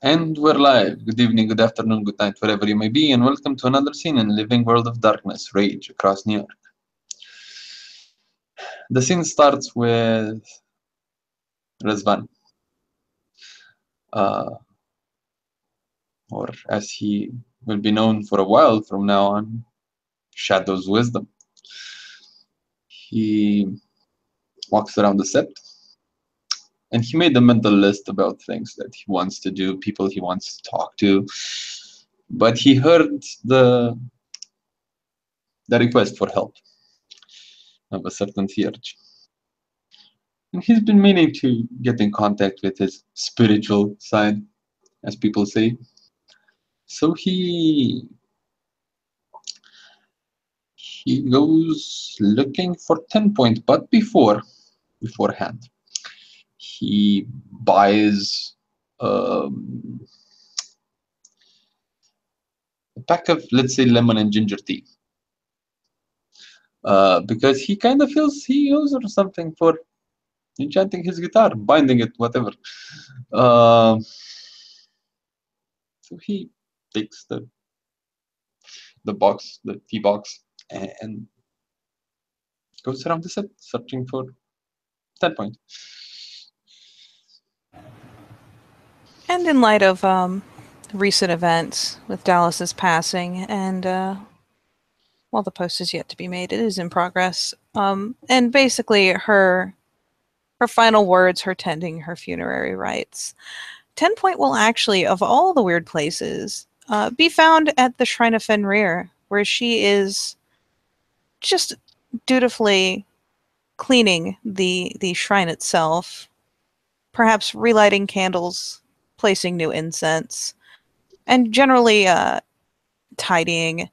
And we're live. Good evening, good afternoon, good night, wherever you may be, and welcome to another scene in Living World of Darkness, Rage across New York. The scene starts with Razvan, uh, or as he will be known for a while from now on, Shadow's Wisdom. He walks around the set, and he made a mental list about things that he wants to do, people he wants to talk to, but he heard the request for help of a certain theurge. And he's been meaning to get in contact with his spiritual side, as people say. So he goes looking for 10 point, but beforehand, he buys a pack of, let's say, lemon and ginger tea. Because he kind of feels he owes her something for enchanting his guitar, binding it, whatever. Uh, so he takes the tea box, and goes around the set searching for 10 point. And in light of recent events with Dallas's passing, and while the post is yet to be made, it is in progress. And basically, her final words, her tending her funerary rites. 10 Point will actually, of all the weird places, be found at the Shrine of Fenrir, where she is just dutifully cleaning the shrine itself, perhaps relighting candles, placing new incense, and generally tidying.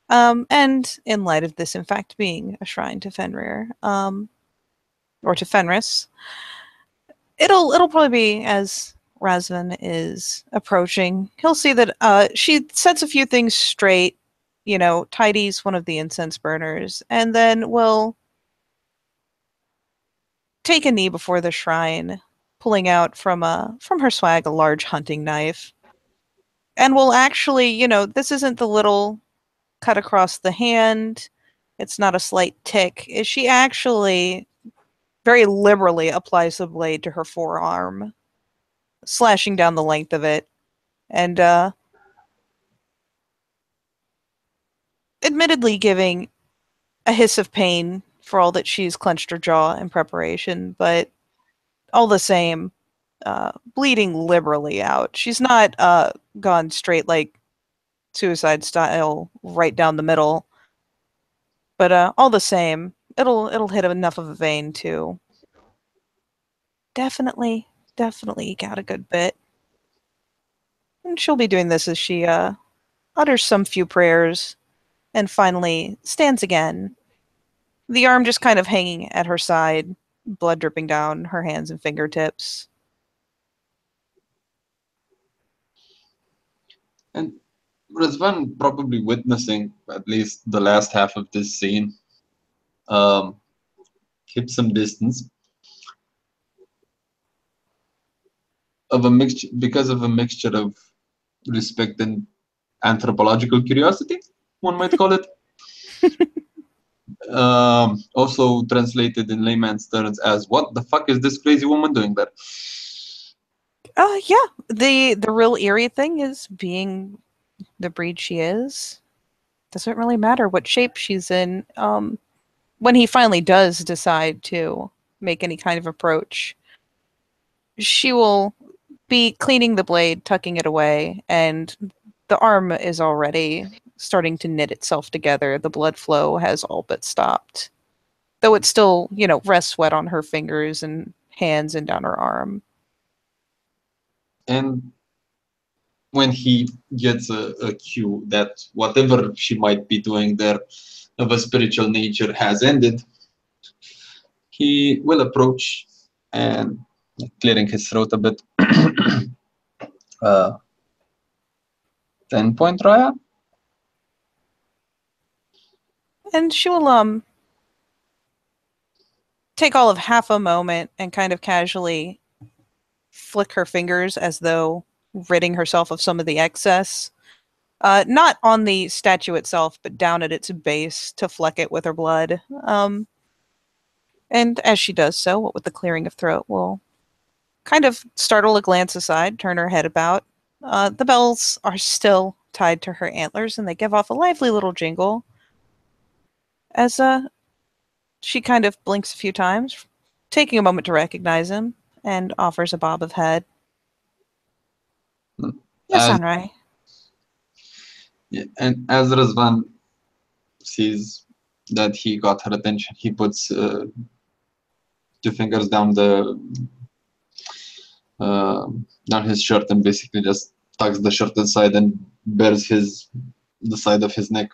And in light of this, in fact, being a shrine to Fenrir, or to Fenris, it'll probably be as Razvan is approaching. He'll see that she sets a few things straight, tidies one of the incense burners, and then will take a knee before the shrine, pulling out from her swag a large hunting knife, and will actually, this isn't the little cut across the hand. It's not a slight tick. She actually very liberally applies the blade to her forearm, slashing down the length of it, and admittedly giving a hiss of pain for all that she's clenched her jaw in preparation, but all the same, bleeding liberally out. She's not gone straight like suicide style right down the middle, but all the same, it'll hit enough of a vein to definitely eke out a good bit. And she'll be doing this as she utters some few prayers and finally stands again, the arm just kind of hanging at her side, blood dripping down her hands and fingertips. And Razvan, probably witnessing at least the last half of this scene, um, keeps some distance of a mixture because of a mixture of respect and anthropological curiosity, one might call it. Also translated in layman's terms as "What the fuck is this crazy woman doing there?" Yeah. The real eerie thing is being the breed she is. Doesn't really matter what shape she's in. When he finally does decide to make any kind of approach, she will be cleaning the blade, tucking it away, and the arm is already starting to knit itself together. The blood flow has all but stopped, though it still, rests wet on her fingers and hands and down her arm. And when he gets a cue that whatever she might be doing there of a spiritual nature has ended, he will approach and, clearing his throat a bit, uh, 10 point, Raya? And she will take all of half a moment and kind of casually flick her fingers as though ridding herself of some of the excess. Not on the statue itself, but down at its base to fleck it with her blood. And as she does so, what with the clearing of throat, will kind of startle a glance aside, turn her head about. The bells are still tied to her antlers, and they give off a lively little jingle as she kind of blinks a few times, taking a moment to recognize him, and offers a bob of head. Yes, As, Hanrai. yeah, and as Razvan sees that he got her attention, he puts 2 fingers down his shirt and basically just tucks the shirt inside and bears the side of his neck.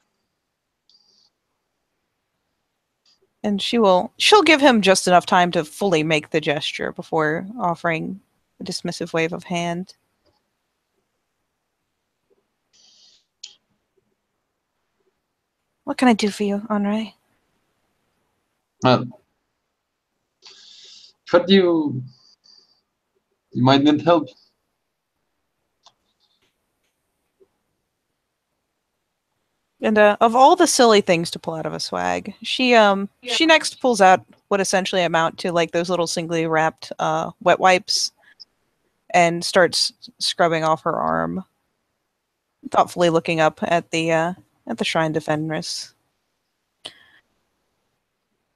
And she'll give him just enough time to fully make the gesture before offering a dismissive wave of hand. What can I do for you, Henri? Heard you might need help. And of all the silly things to pull out of a swag, she next pulls out what essentially amount to like those little singly wrapped wet wipes and starts scrubbing off her arm, thoughtfully looking up at the shrine defendress.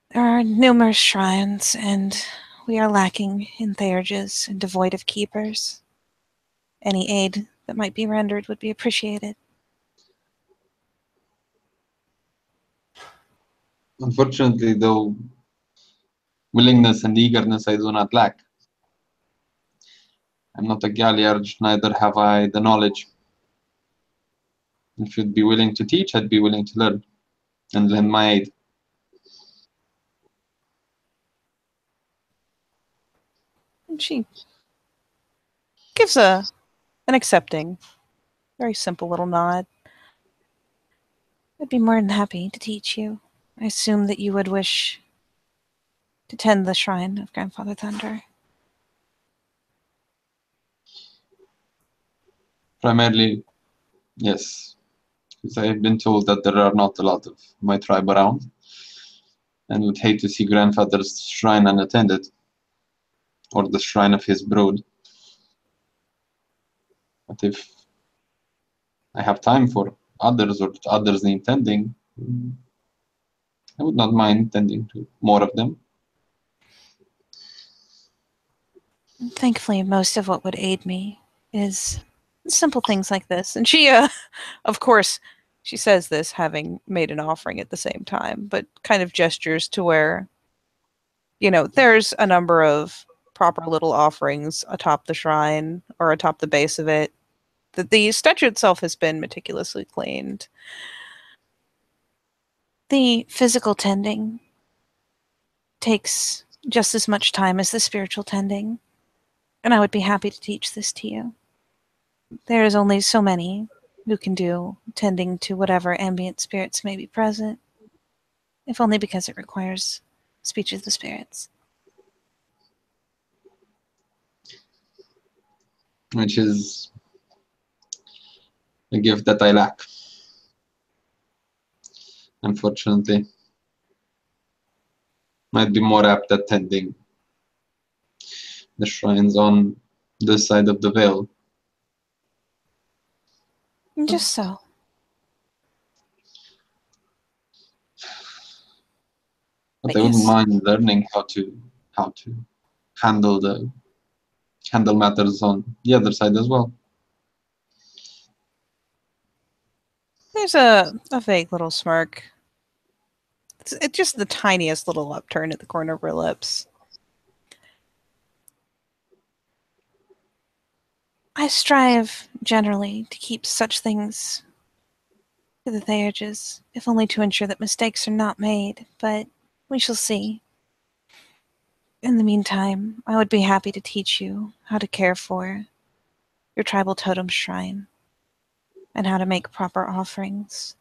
There are numerous shrines, and we are lacking in theurges and devoid of keepers. Any aid that might be rendered would be appreciated. Unfortunately, though, willingness and eagerness I do not lack. I'm not a Galliard, neither have I the knowledge. If you'd be willing to teach, I'd be willing to learn and lend my aid. And she gives an accepting, very simple little nod. I'd be more than happy to teach you. I assume that you would wish to tend the shrine of Grandfather Thunder. Primarily, yes, because I have been told that there are not a lot of my tribe around, and would hate to see Grandfather's shrine unattended, or the shrine of his brood. But if I have time for others or others intending, I would not mind tending to more of them. Thankfully, most of what would aid me is simple things like this. And she, of course, she says this having made an offering at the same time, but kind of gestures to where, there's a number of proper little offerings atop the shrine or atop the base of it. That the statue itself has been meticulously cleaned. The physical tending takes just as much time as the spiritual tending, and I would be happy to teach this to you. There is only so many who can do tending to whatever ambient spirits may be present, if only because it requires speech of the spirits. Which is a gift that I lack, unfortunately. Might be more apt at tending the shrines on this side of the veil. Just so. But I wouldn't mind learning how to handle matters on the other side as well. There's a vague little smirk. It's just the tiniest little upturn at the corner of her lips. I strive generally to keep such things to the theurges, if only to ensure that mistakes are not made, but we shall see. In the meantime, I would be happy to teach you how to care for your tribal totem shrine and how to make proper offerings.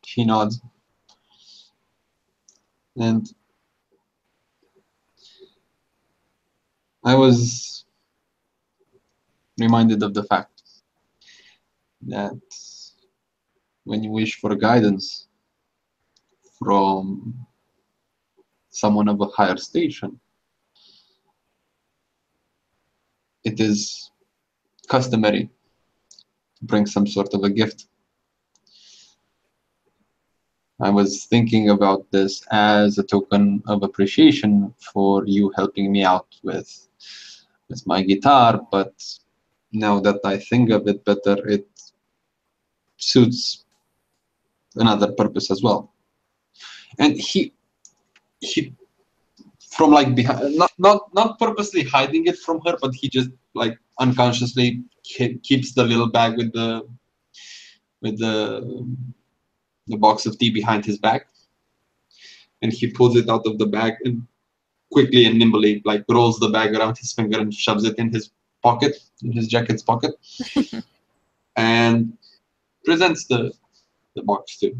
She nods. And I was reminded of the fact that when you wish for guidance from someone of a higher station, it is customary to bring some sort of a gift. I was thinking about this as a token of appreciation for you helping me out with my guitar, but now that I think of it better, it suits another purpose as well. And he from like behind, not purposely hiding it from her, but he just like unconsciously keeps the little bag with the box of tea behind his back, and he pulls it out of the bag and quickly and nimbly like rolls the bag around his finger and shoves it in his pocket, in his jacket's pocket, and presents the box to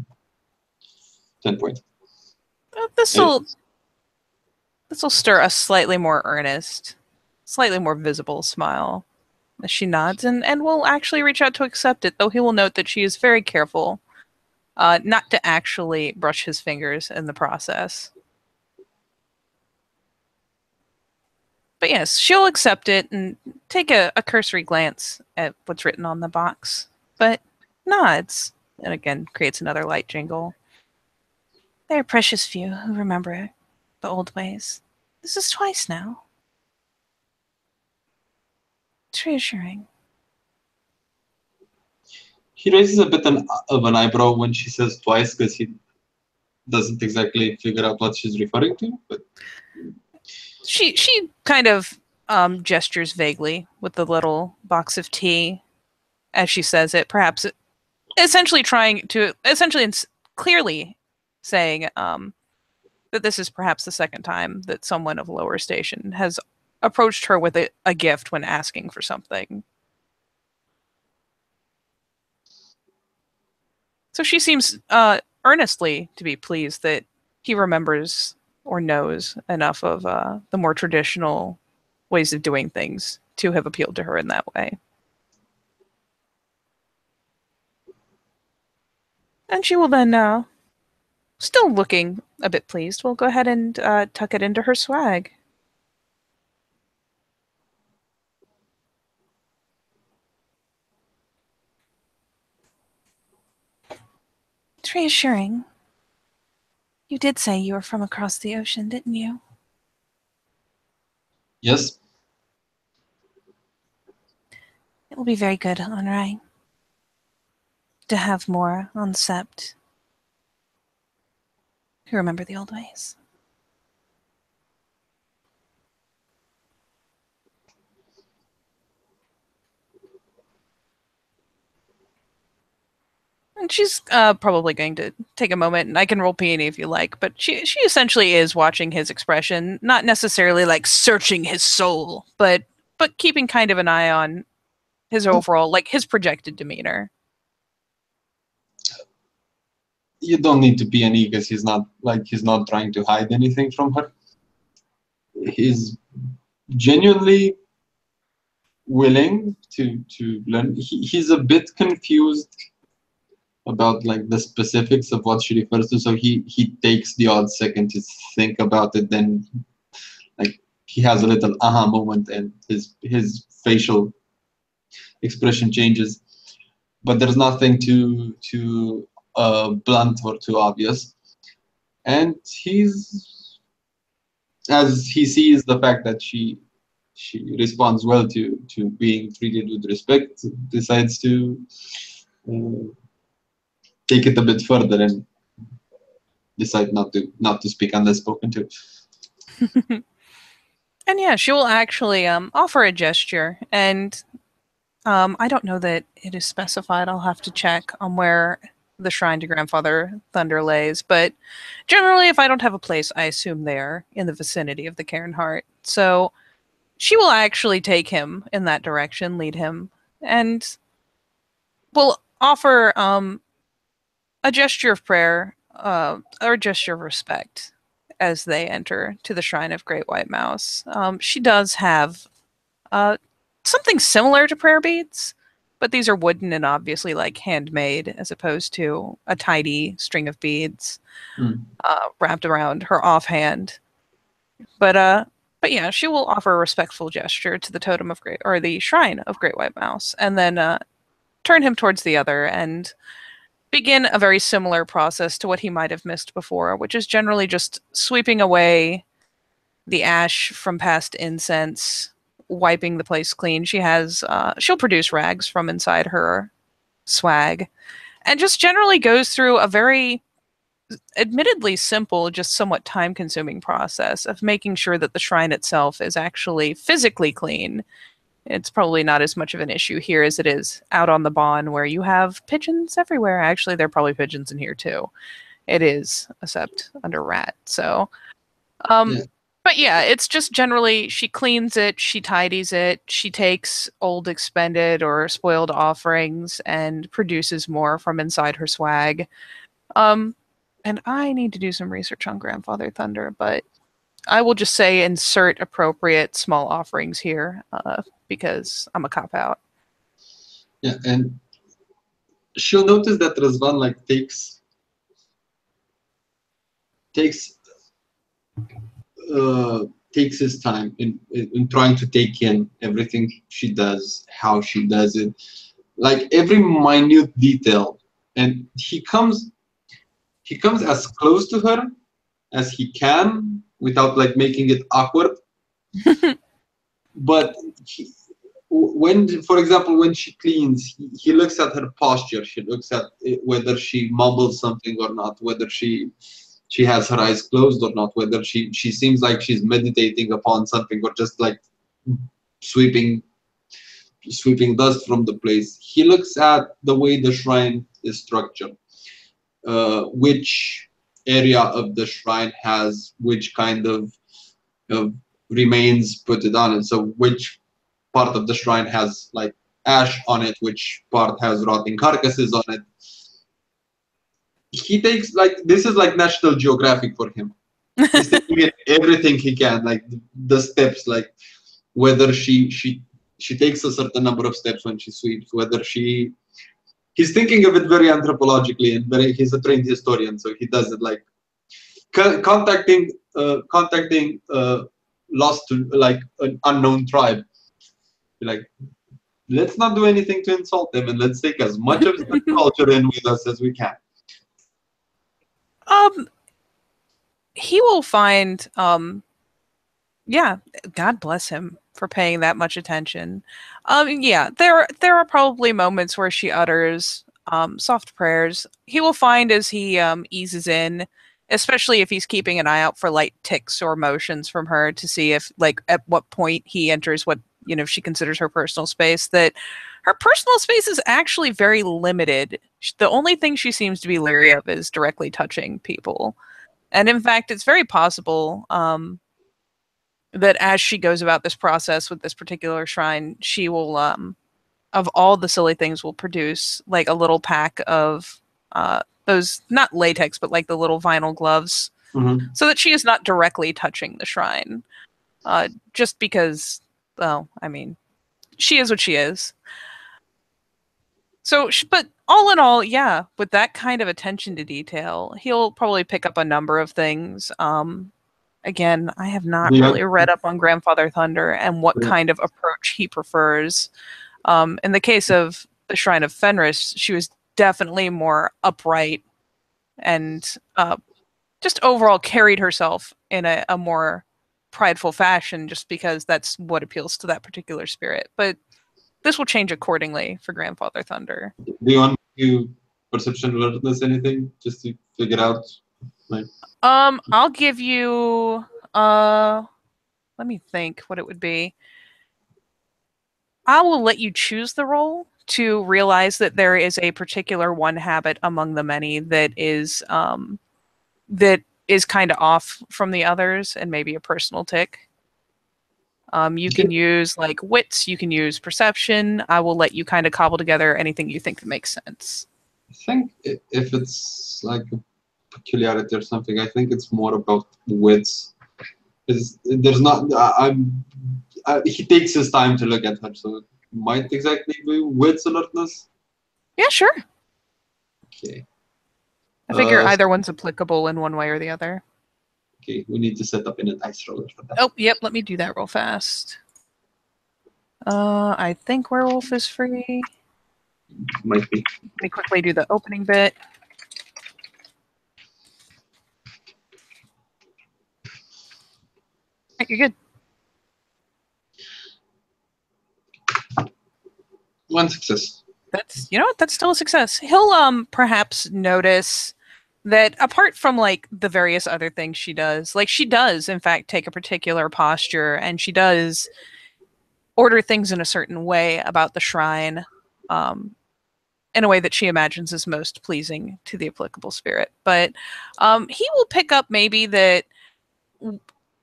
10 Point. This will stir a slightly more earnest, slightly more visible smile as she nods and will actually reach out to accept it, though he will note that she is very careful not to actually brush his fingers in the process. But yes, she'll accept it and take a cursory glance at what's written on the box, but nods, and again creates another light jingle. There are precious few who remember the old ways. This is twice now. It's reassuring. He raises a bit of an eyebrow when she says twice because he doesn't exactly figure out what she's referring to. But she kind of gestures vaguely with the little box of tea as she says it, perhaps essentially clearly saying that this is perhaps the second time that someone of lower station has approached her with a gift when asking for something. So she seems earnestly to be pleased that he remembers or knows enough of the more traditional ways of doing things to have appealed to her in that way. And she will then, still looking a bit pleased, will go ahead and tuck it into her swag. It's reassuring. You did say you were from across the ocean, didn't you? yes, It will be very good on Rhine to have more on Sept who remember the old ways. And she's probably going to take a moment, and I can roll peony if you like, but she essentially is watching his expression, not necessarily like searching his soul, but keeping kind of an eye on his overall, like his projected demeanor. you don't need to be an because he's not trying to hide anything from her. He's genuinely willing to learn. He's a bit confused about like the specifics of what she refers to, so he takes the odd second to think about it. Then like he has a little aha moment and his facial expression changes, but there's nothing too blunt or too obvious. And he's, as he sees the fact that she responds well to being treated with respect, decides to take it a bit further and decide not to speak unless spoken to. And yeah, she will actually offer a gesture, and I don't know that it is specified. I'll have to check on where the shrine to Grandfather Thunder lays, but generally, if I don't have a place, I assume they're in the vicinity of the Cairn Heart. So she will actually take him in that direction, lead him, and will offer a gesture of prayer or a gesture of respect as they enter to the Shrine of Great White Mouse. She does have something similar to prayer beads, but these are wooden and obviously like handmade as opposed to a tidy string of beads wrapped around her offhand. But yeah, she will offer a respectful gesture to the totem of Great, or the Shrine of Great White Mouse, and then turn him towards the other and begin a very similar process to what he might have missed before, which is generally just sweeping away the ash from past incense, wiping the place clean. She'll produce rags from inside her swag, and just generally goes through a very admittedly simple, just somewhat time consuming process of making sure that the shrine itself is actually physically clean. It's probably not as much of an issue here as it is out on the Bon, where you have pigeons everywhere. Actually, there are probably pigeons in here too. It is, except under rat. So, Yeah. but yeah, it's just generally she cleans it, she tidies it, she takes old expended or spoiled offerings and produces more from inside her swag. And I need to do some research on Grandfather Thunder, but I will just say insert appropriate small offerings here because I'm a cop out. Yeah, and she'll notice that Razvan like takes his time in trying to take in everything she does, how she does it, like every minute detail, and he comes as close to her as he can without like making it awkward. But when, for example, when she cleans, he looks at her posture. He looks at whether she mumbles something or not, whether she has her eyes closed or not, whether she seems like she's meditating upon something or just like sweeping dust from the place. He looks at the way the shrine is structured, which area of the shrine has which kind of remains put it on it. So which part of the shrine has like ash on it, which part has rotting carcasses on it. He takes like this is like National Geographic for him. He's taking in everything he can, like the steps, like whether she takes a certain number of steps when she sweeps, whether he's thinking of it very anthropologically and he's a trained historian, so he does it like contacting lost to like an unknown tribe. Like, let's not do anything to insult them, and let's take as much of the culture in with us as we can. He will find yeah, God bless him for paying that much attention. Yeah, there are probably moments where she utters soft prayers. He will find as he eases in, especially if he's keeping an eye out for light ticks or motions from her to see if like at what point he enters what, you know, she considers her personal space, that her personal space is actually very limited. The only thing she seems to be leery of is directly touching people. And in fact, it's very possible that as she goes about this process with this particular shrine, she will, of all the silly things, will produce like a little pack of those, not latex, but like the little vinyl gloves, so that she is not directly touching the shrine. Just because, well, I mean, she is what she is. So, but all in all, yeah, with that kind of attention to detail, he'll probably pick up a number of things. Again, I have not really read up on Grandfather Thunder and what kind of approach he prefers. In the case of the Shrine of Fenris, she was definitely more upright and just overall carried herself in a more prideful fashion, just because that's what appeals to that particular spirit. But this will change accordingly for Grandfather Thunder. Do you want to perception alertness anything just to figure out? Like, I'll give you let me think what it would be. I will let you choose the role to realize that there is a particular one habit among the many that is kind of off from the others and maybe a personal tick. You can use like wits, you can use perception. I will let you kind of cobble together anything you think that makes sense. I think if it's like a peculiarity or something. I think it's more about wits. There's not. He takes his time to look at her, so it might exactly be wits alertness. Yeah, sure. Okay. I figure either one's applicable in one way or the other. Okay, we need to set up in a dice roller for that. Oh, yep. Let me do that real fast. I think Werewolf is free. Might be. Let me quickly do the opening bit. Right, you're good. One success. That's, you know what? That's still a success. He'll perhaps notice that apart from like the various other things she does, like she does in fact take a particular posture, and she does order things in a certain way about the shrine, in a way that she imagines is most pleasing to the applicable spirit. But he will pick up maybe that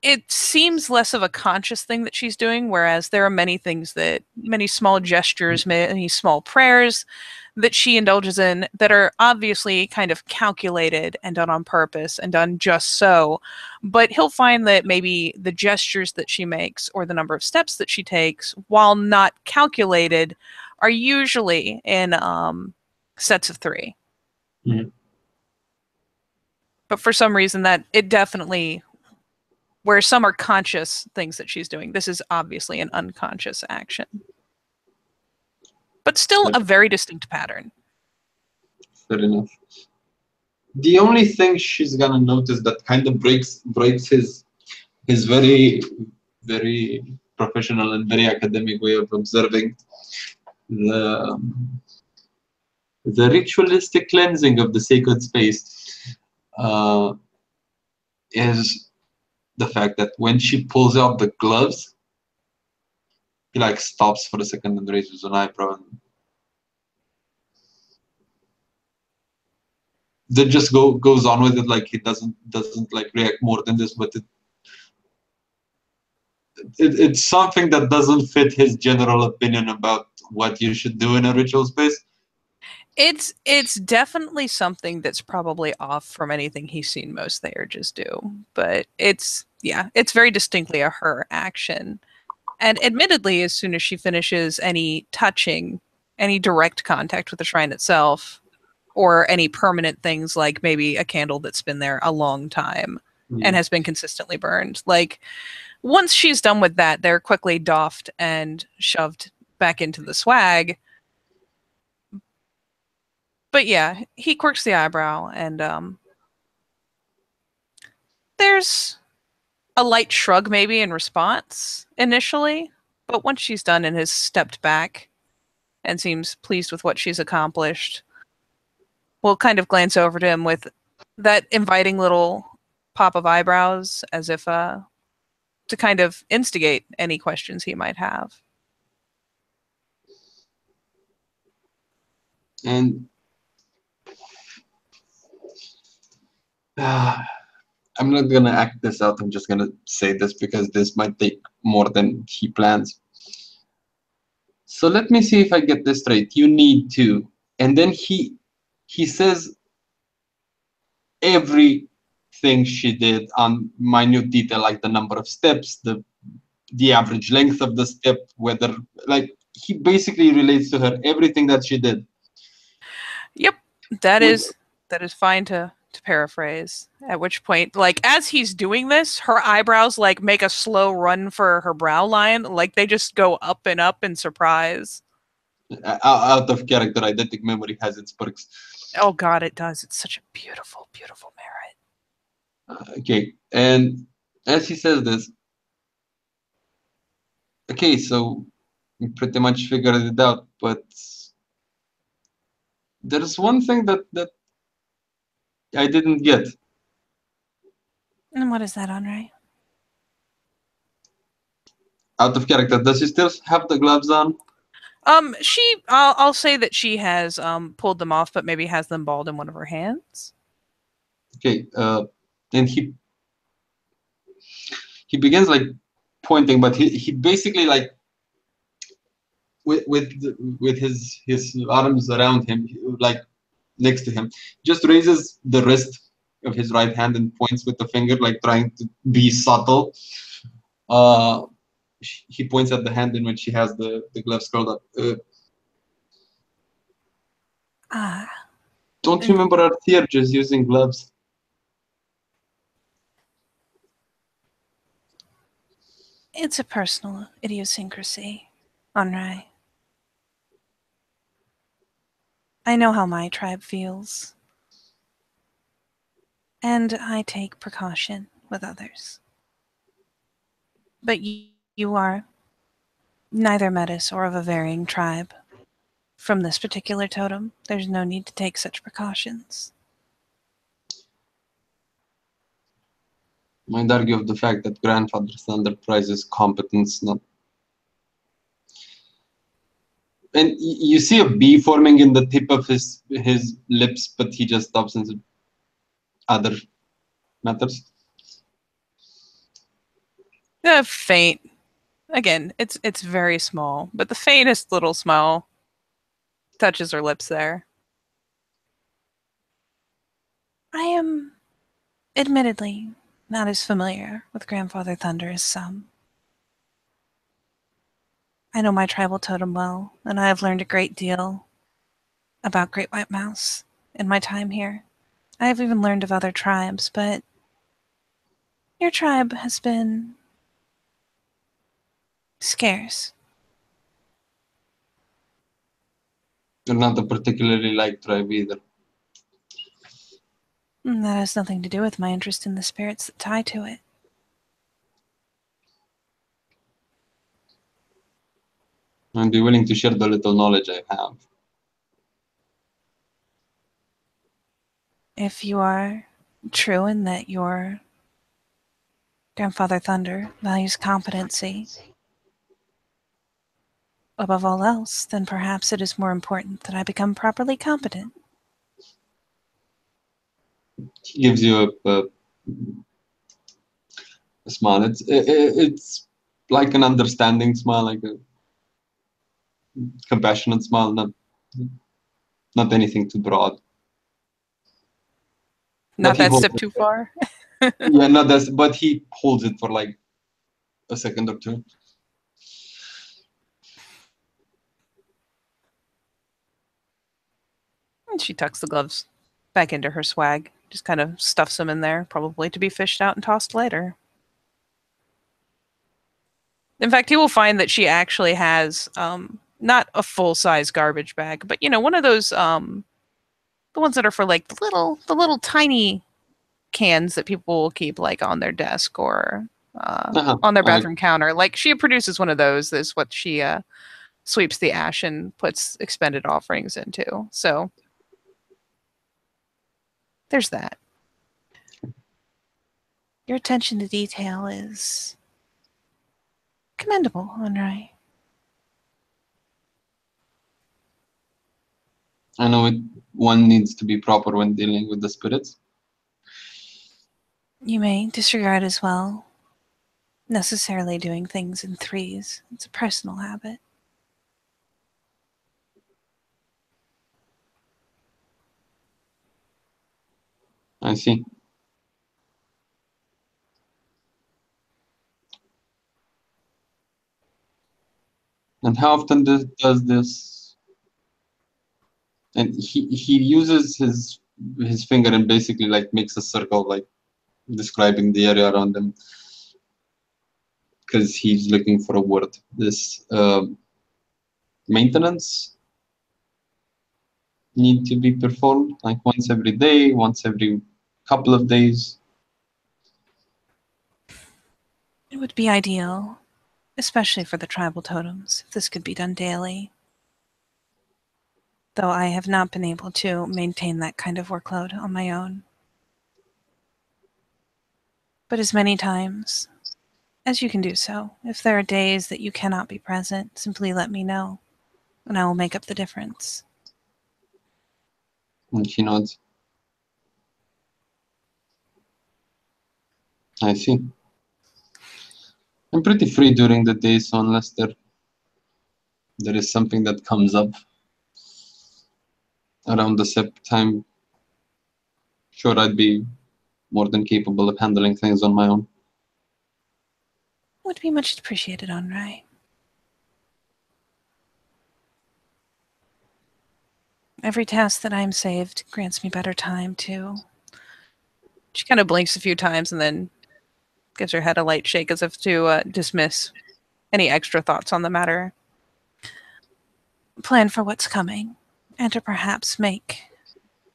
it seems less of a conscious thing that she's doing, whereas there are many things that, many small gestures, many small prayers that she indulges in that are obviously kind of calculated and done on purpose and done just so. But he'll find that maybe the gestures that she makes or the number of steps that she takes, while not calculated, are usually in sets of 3. Mm-hmm. But for some reason that it definitely, where some are conscious things that she's doing, this is obviously an unconscious action. But still a very distinct pattern. Fair enough. The only thing she's gonna notice that kind of breaks his very, very professional and very academic way of observing the ritualistic cleansing of the sacred space is the fact that when she pulls out the gloves, he like stops for a second and raises an eyebrow, and then just goes on with it, like he doesn't like react more than this. But it's something that doesn't fit his general opinion about what you should do in a ritual space. It's definitely something that's probably off from anything he's seen most Theurges do, but it's very distinctly a her action. And admittedly, as soon as she finishes any touching, any direct contact with the shrine itself, or any permanent things like maybe a candle that's been there a long time and has been consistently burned, like once she's done with that, they're quickly doffed and shoved back into the swag. But yeah, he quirks the eyebrow, and there's a light shrug maybe in response initially, but once she's done and has stepped back and seems pleased with what she's accomplished, we'll kind of glance over to him with that inviting little pop of eyebrows, as if to kind of instigate any questions he might have. And I'm not gonna act this out. I'm just gonna say this because this might take more than he plans. So let me see if I get this straight. You need to, and then he says everything she did on minute detail, like the number of steps, the average length of the step, whether, like, he basically relates to her everything that she did. Yep, that is fine to paraphrase. At which point, like, as he's doing this, her eyebrows like make a slow run for her brow line, like they just go up and up in surprise. Out of character, eidetic memory has its perks. Oh god, it does. It's such a beautiful, beautiful merit. Okay, and as he says this, okay, so we pretty much figured it out, but there's one thing that I didn't get. And what is that, Andre? Out of character, does she still have the gloves on? I'll say that she has pulled them off, but maybe has them balled in one of her hands. Okay, and he begins like pointing, but he basically like with his arms around him, like next to him, just raises the wrist of his right hand and points with the finger, like trying to be subtle. Uh, he points at the hand in which he has the gloves curled up. Ah, Don't you remember our theurges using gloves? it's a personal idiosyncrasy, Henri. I know how my tribe feels, and I take precaution with others. But you are neither Metis or of a varying tribe. From this particular totem, there's no need to take such precautions. I'd argue of the fact that Grandfather Thunder prizes competence, not. And you see a bee forming in the tip of his lips, but he just stops and says, other matters. Faint. Again, it's very small, but the faintest little smile touches her lips there. I am, admittedly, not as familiar with Grandfather Thunder as some. I know my tribal totem well, and I have learned a great deal about Great White Mouse in my time here. I have even learned of other tribes, but your tribe has been scarce. You're not a particularly liked tribe either. That has nothing to do with my interest in the spirits that tie to it. I'd be willing to share the little knowledge I have. If you are true in that your Grandfather Thunder values competency above all else, then perhaps it is more important that I become properly competent. He gives you a smile. It's like an understanding smile, like a compassionate smile, not anything too broad. But Not he that holds step it. too far. Yeah, not that. But he holds it for like a second or two. And she tucks the gloves back into her swag, just kind of stuffs them in there, probably to be fished out and tossed later. In fact, he will find that she actually has not a full size garbage bag, but one of those the ones that are for like the little tiny cans that people will keep like on their desk or Uh-huh. on their bathroom counter. Like she produces one of those. That's what she sweeps the ash and puts expended offerings into. So there's that. Your attention to detail is commendable, Henri. I know it. One needs to be proper when dealing with the spirits. You may disregard as well necessarily doing things in threes. It's a personal habit. I see. And how often does this? And he uses his finger and basically like makes a circle, like describing the area around him, because he's looking for a word. This maintenance need to be performed like once every day, once every couple of days. It would be ideal, especially for the tribal totems, if this could be done daily. Though I have not been able to maintain that kind of workload on my own. But as many times as you can do so, if there are days that you cannot be present, simply let me know, and I will make up the difference. And she nods. I see. I'm pretty free during the day, so unless there is something that comes up around the sep time, sure I'd be more than capable of handling things on my own. Would be much appreciated, Onrai. Every task that I am saved grants me better time to... She kind of blinks a few times and then gives her head a light shake as if to dismiss any extra thoughts on the matter. Plan for what's coming, and to perhaps make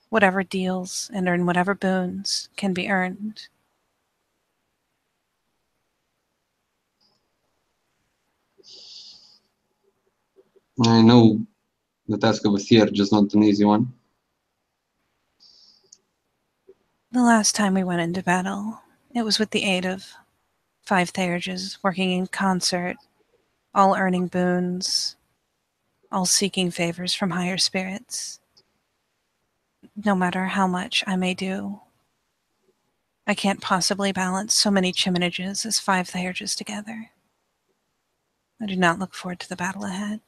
whatever deals and earn whatever boons can be earned. I know the task of a theurge is not an easy one. The last time we went into battle, it was with the aid of 5 theurges working in concert, all earning boons, all seeking favors from higher spirits. No matter how much I may do, I can't possibly balance so many chimerages as 5 theurges together. I do not look forward to the battle ahead.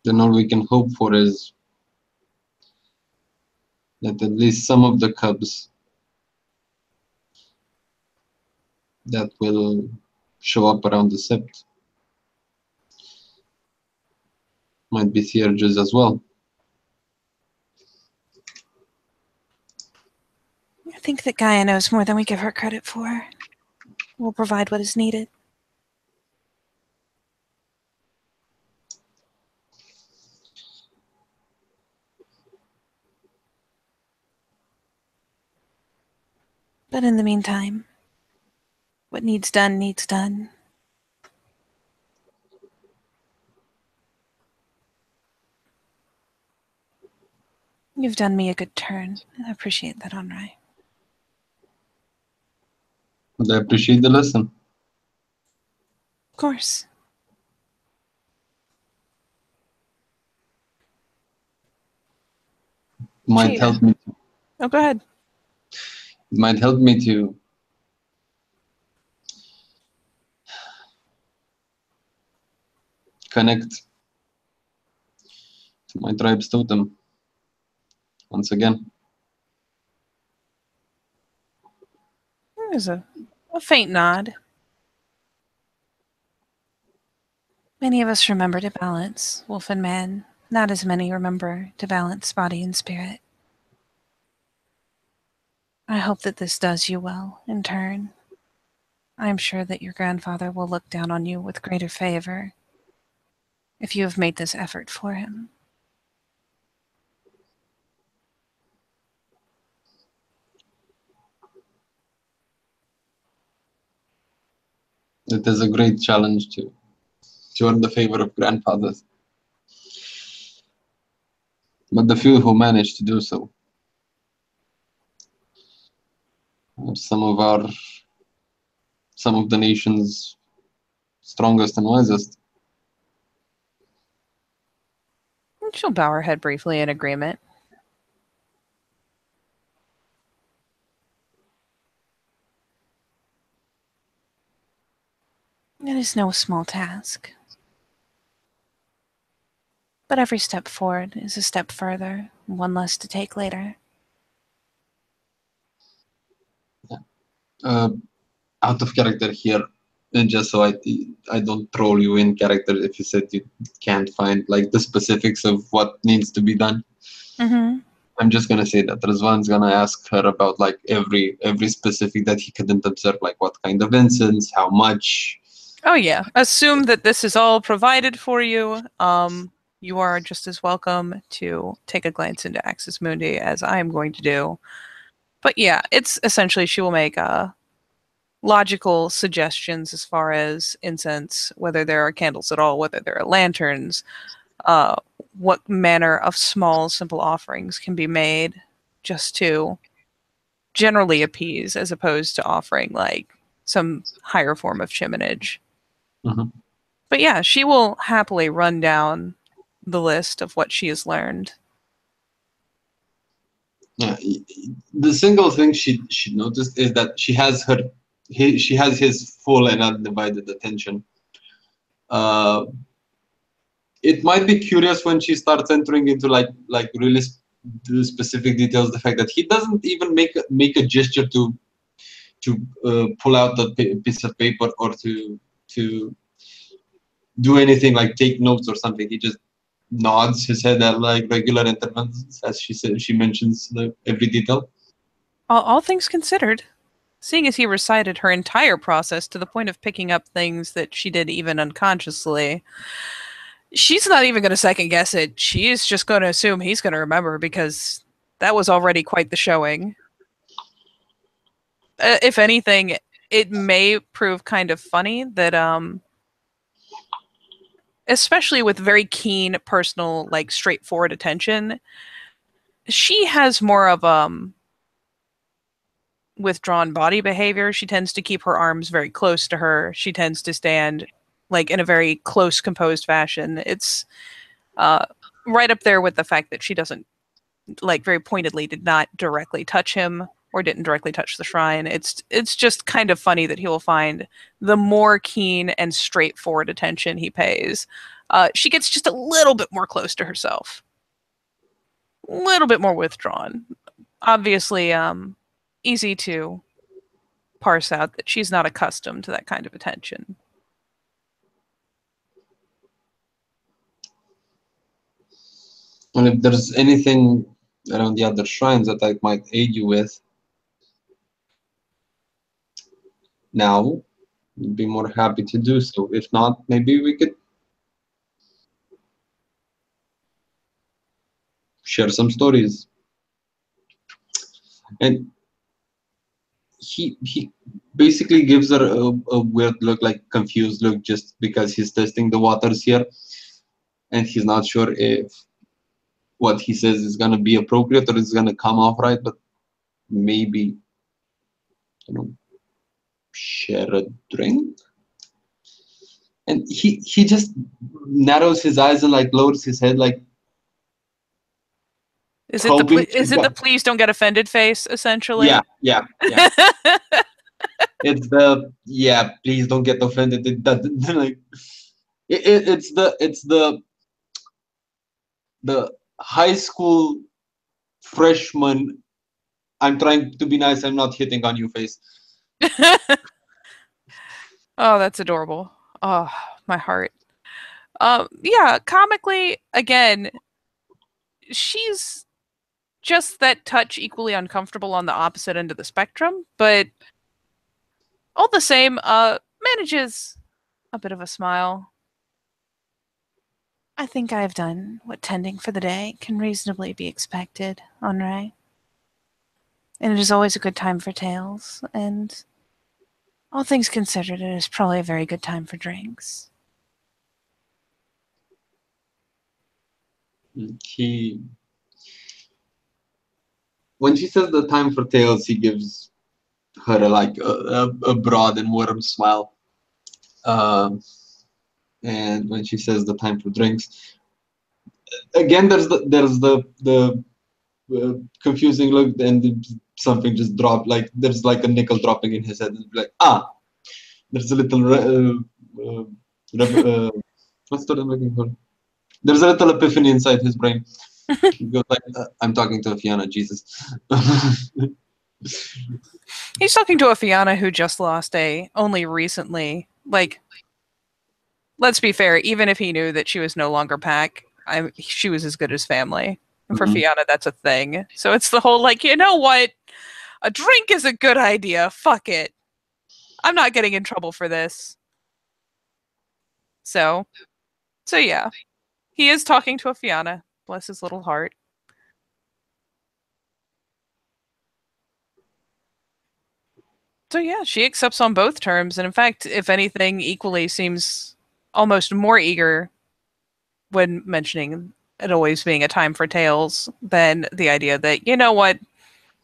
Then all we can hope for is that at least some of the cubs that will show up around the sept might be theurges as well. I think that Gaia knows more than we give her credit for. We'll provide what is needed. But in the meantime, what needs done needs done. You've done me a good turn, and I appreciate that, Onrai. But I appreciate the lesson. Of course. Might help me. Oh, go ahead. It might help me to connect to my tribe's totem once again. There's a faint nod. Many of us remember to balance wolf and man. Not as many remember to balance body and spirit. I hope that this does you well, in turn. I am sure that your grandfather will look down on you with greater favor if you have made this effort for him. It is a great challenge to earn the favor of grandfathers. But the few who manage to do so are some of the nation's strongest and wisest. She'll bow her head briefly in agreement. It is no small task. But every step forward is a step further, one less to take later. Out of character here, and just so I don't troll you in character if you said you can't find like the specifics of what needs to be done. Mm-hmm. I'm just gonna say that Rizwan's gonna ask her about like every specific that he couldn't observe, like what kind of incense, how much. Oh yeah. Assume that this is all provided for you. You are just as welcome to take a glance into Axis Mundi as I am going to do. But yeah, it's essentially she will make logical suggestions as far as incense, whether there are candles at all, whether there are lanterns, what manner of small, simple offerings can be made just to generally appease, as opposed to offering like some higher form of chiminage. Mm-hmm. But yeah, she will happily run down the list of what she has learned. Yeah, the single thing she noticed is that she has his full and undivided attention. it might be curious when she starts entering into like really specific details. The fact that he doesn't even make a gesture to pull out the piece of paper or to do anything like take notes or something. He just nods his head at like regular intervals, as she mentions every detail. All things considered, seeing as he recited her entire process to the point of picking up things that she did even unconsciously, she's not even going to second guess it. She's just going to assume he's going to remember, because that was already quite the showing. If anything, it may prove kind of funny that, especially with very keen, personal, like straightforward attention, she has more of withdrawn body behavior. She tends to keep her arms very close to her. She tends to stand like in a very close, composed fashion. It's right up there with the fact that she doesn't, like, very pointedly did not directly touch him or didn't directly touch the shrine. It's just kind of funny that he will find the more keen and straightforward attention he pays, she gets just a little bit more close to herself, a little bit more withdrawn. Obviously, easy to parse out that she's not accustomed to that kind of attention. And if there's anything around the other shrines that I might aid you with now, I'd be more happy to do so. If not, maybe we could share some stories. And he basically gives her a weird look, like confused look, just because he's testing the waters here, and he's not sure if what he says is gonna be appropriate or it's gonna come off right. But maybe, share a drink. And he just narrows his eyes and like lowers his head, like, is it the please don't get offended face, essentially? Yeah. It's the please don't get offended. Like it's the high school freshman, I'm trying to be nice, I'm not hitting on you face. Oh, that's adorable. Oh, my heart. Yeah, comically, again, she's just that touch equally uncomfortable on the opposite end of the spectrum, but all the same, manages a bit of a smile. I think I have done what tending for the day can reasonably be expected, Henri. And it is always a good time for tales, and all things considered, it is probably a very good time for drinks. When she says the time for tales, he gives her a broad and warm smile. And when she says the time for drinks, again, there's the confusing look, and something just dropped. Like there's like a nickel dropping in his head, and like there's a little what's the word I'm looking for? There's a little epiphany inside his brain. He goes like, I'm talking to a Fiona, Jesus. He's talking to a Fiona who just lost only recently. Like, let's be fair, even if he knew that she was no longer Pac, she was as good as family. And for Fiona, that's a thing. So it's the whole, like, you know what? A drink is a good idea. Fuck it. I'm not getting in trouble for this. So yeah. He is talking to a Fiona. Bless his little heart. So yeah, she accepts on both terms, and in fact, if anything, equally seems almost more eager when mentioning it always being a time for tales than the idea that, you know what,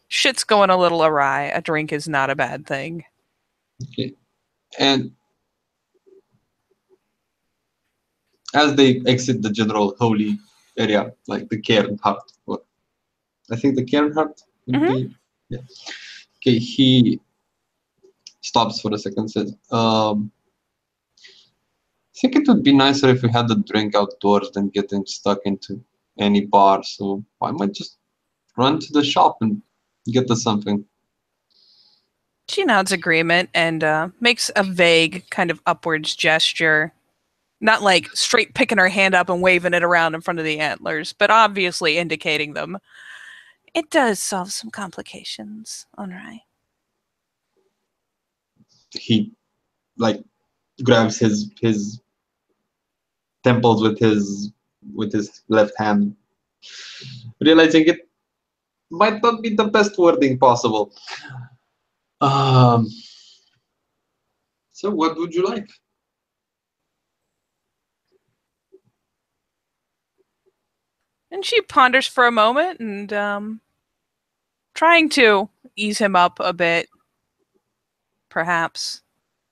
shit's going a little awry. A drink is not a bad thing. Okay. And as they exit the general holy area, like the Cairnheart, I think the Cairnheart would be. Yeah. Okay, he stops for a second, says, think it would be nicer if we had a drink outdoors than getting stuck into any bar. So I might just run to the shop and get us something. She nods agreement and makes a vague kind of upwards gesture. Not like straight picking her hand up and waving it around in front of the antlers, but obviously indicating them. It does solve some complications, alright. He like grabs his temples with his left hand, realizing it might not be the best wording possible. Um, so what would you like? And she ponders for a moment and trying to ease him up a bit, perhaps,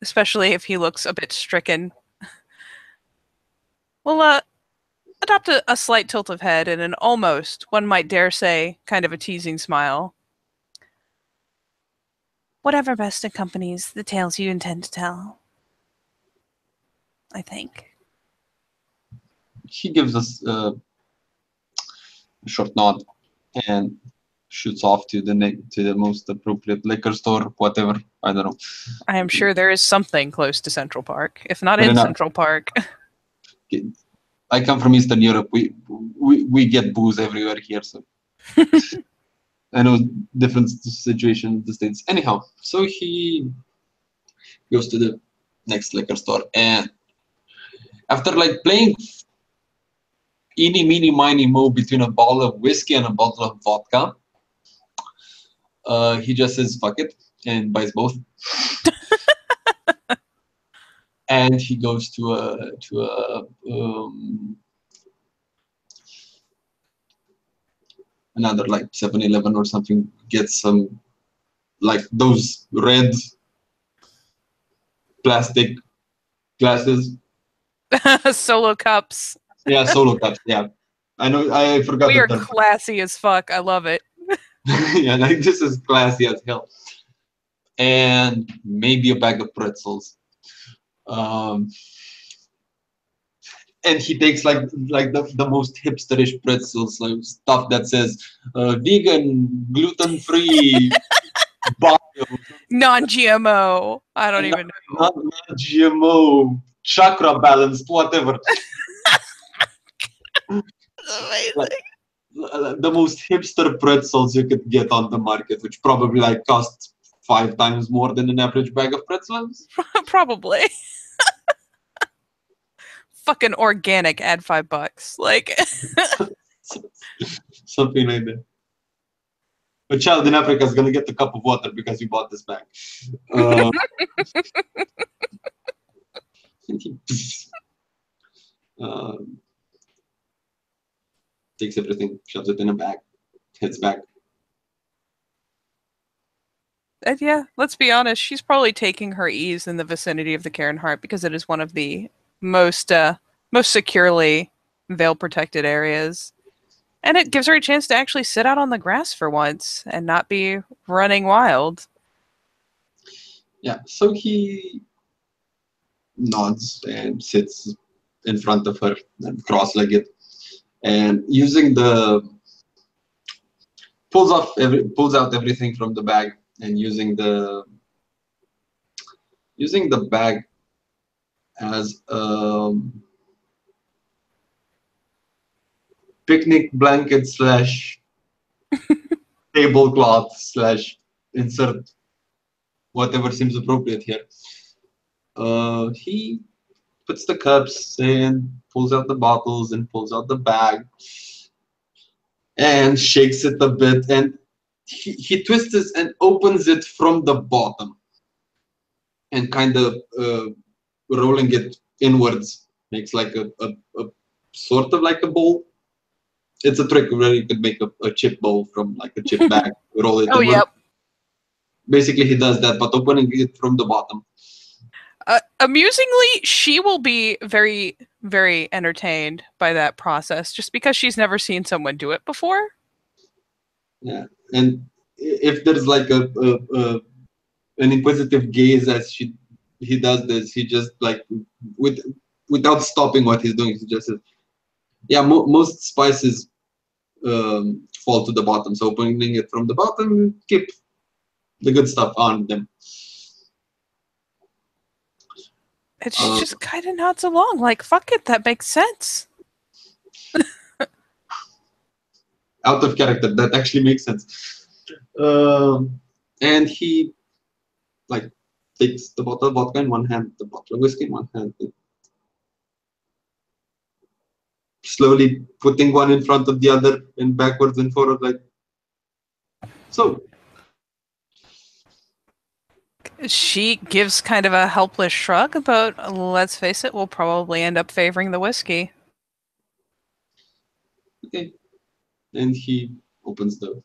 especially if he looks a bit stricken. We'll adopt a slight tilt of head and an almost, one might dare say, kind of a teasing smile. Whatever best accompanies the tales you intend to tell, I think. He gives us a short nod and shoots off to the most appropriate liquor store, whatever. I don't know. I am sure there is something close to Central Park, if not Fair in enough. Central Park. I come from Eastern Europe. We get booze everywhere here, so I know different situation in the States. Anyhow, so he goes to the next liquor store, and after like playing eeny, meeny, miny, mo between a bottle of whiskey and a bottle of vodka, he just says fuck it and buys both. And he goes to another like 7-Eleven or something, gets some like those red plastic glasses. Solo cups. Yeah, solo cups. Yeah, I know. I forgot We the are term. classy as fuck. I love it. Yeah, like this is classy as hell. And maybe a bag of pretzels. Um, and he takes like the most hipsterish pretzels, like stuff that says vegan, gluten free, bio, Non-GMO. I don't even know. not GMO, chakra balanced, whatever. Like, the most hipster pretzels you could get on the market, which probably like cost 5 times more than an average bag of pretzels. Probably. Fucking organic. Add $5. Like. Something like that. A child in Africa is gonna get a cup of water because you bought this bag. Takes everything, shoves it in a bag, heads back. And yeah, let's be honest. She's probably taking her ease in the vicinity of the Karen Hart because it is one of the most securely veil protected areas. And it gives her a chance to actually sit out on the grass for once and not be running wild. Yeah, so he nods and sits in front of her and cross-legged, and pulls out everything from the bag, and using the bag as a picnic blanket slash tablecloth slash insert whatever seems appropriate here. He puts the cups and pulls out the bottles and pulls out the bag and shakes it a bit, and he twists it and opens it from the bottom and kind of rolling it inwards makes like a sort of like a bowl. It's a trick where you could make a chip bowl from like a chip bag, roll it. Oh, inward. yep. Basically, he does that, but opening it from the bottom. Amusingly, she will be very, very entertained by that process just because she's never seen someone do it before. Yeah, and if there's like an inquisitive gaze as he does this, he just like with without stopping what he's doing, he just says, "Yeah, most spices fall to the bottom. So opening it from the bottom, keep the good stuff on them." And she just kind of nods along, like, fuck it, that makes sense. Out of character, that actually makes sense. And he like takes the bottle of vodka in one hand, the bottle of whiskey in one hand, slowly putting one in front of the other and backwards and forward, like so. She gives kind of a helpless shrug, but let's face it, we'll probably end up favoring the whiskey. Okay. And he opens the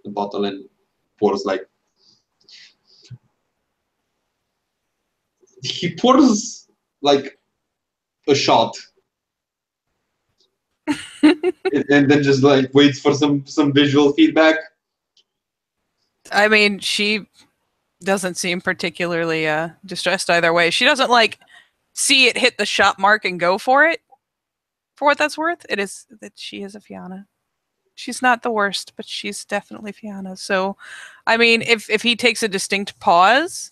bottle and pours like he pours like a shot. And then just like waits for some visual feedback. I mean, she doesn't seem particularly distressed either way. She doesn't like see it hit the shot mark and go for it. For what that's worth, it is that she is a Fianna. She's not the worst, but she's definitely Fianna. So, I mean, if he takes a distinct pause,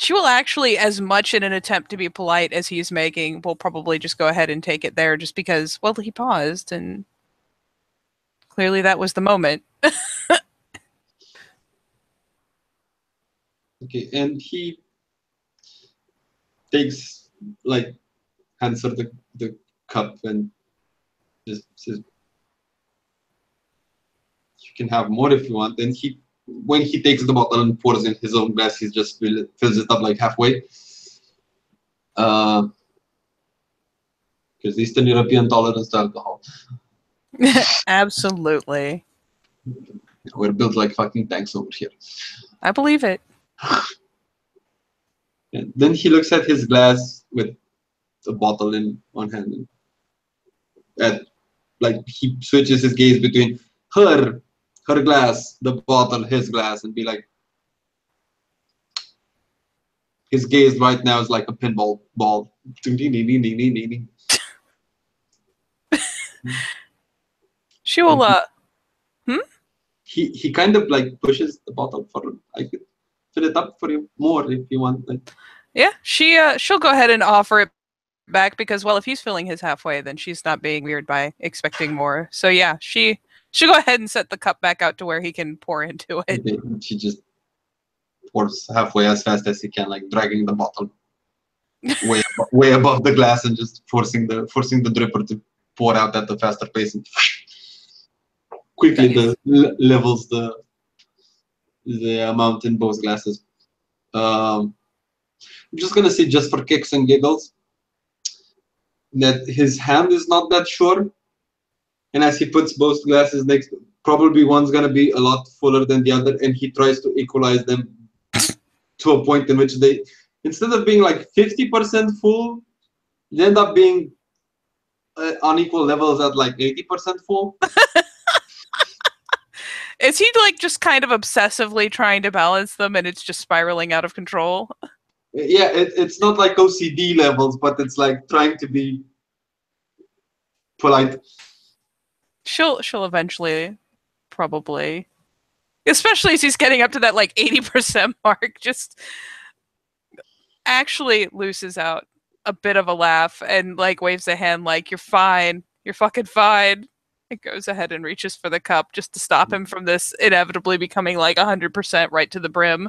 she will actually, as much in an attempt to be polite as he's making, will probably just go ahead and take it there, just because, well, he paused, and clearly that was the moment. Okay, and he takes like hands her the cup and just says, "You can have more if you want." And when he takes the bottle and pours in his own glass, he just fills it up like halfway. Because Eastern European tolerance to alcohol. Absolutely. We're built like fucking tanks over here. I believe it. And then he looks at his glass with a bottle in one hand, and like he switches his gaze between her glass, the bottle, his glass, and be like, his gaze right now is like a pinball ball. She will, He kind of like pushes the bottle for him. I could fill it up for you more if you want. Like, yeah, she'll go ahead and offer it back because, well, if he's filling his halfway, then she's not being weird by expecting more. So yeah, she'll go ahead and set the cup back out to where he can pour into it. okay, she just pours halfway as fast as he can, like dragging the bottle way above the glass and just forcing the dripper to pour out at a faster pace and quickly Nice. levels the amount in both glasses. I'm just gonna say, just for kicks and giggles, that his hand is not that sure, and as he puts both glasses next, probably one's gonna be a lot fuller than the other, and he tries to equalize them to a point in which they, instead of being like 50% full, they end up being on equal levels at like 80% full. Is he like just kind of obsessively trying to balance them and it's just spiraling out of control? Yeah, it's not like OCD levels, but it's like trying to be polite. She'll eventually probably, especially as he's getting up to that like 80% mark, just actually looses out a bit of a laugh and like waves a hand like, "You're fine. You're fucking fine." It goes ahead and reaches for the cup just to stop him from this inevitably becoming like 100% right to the brim.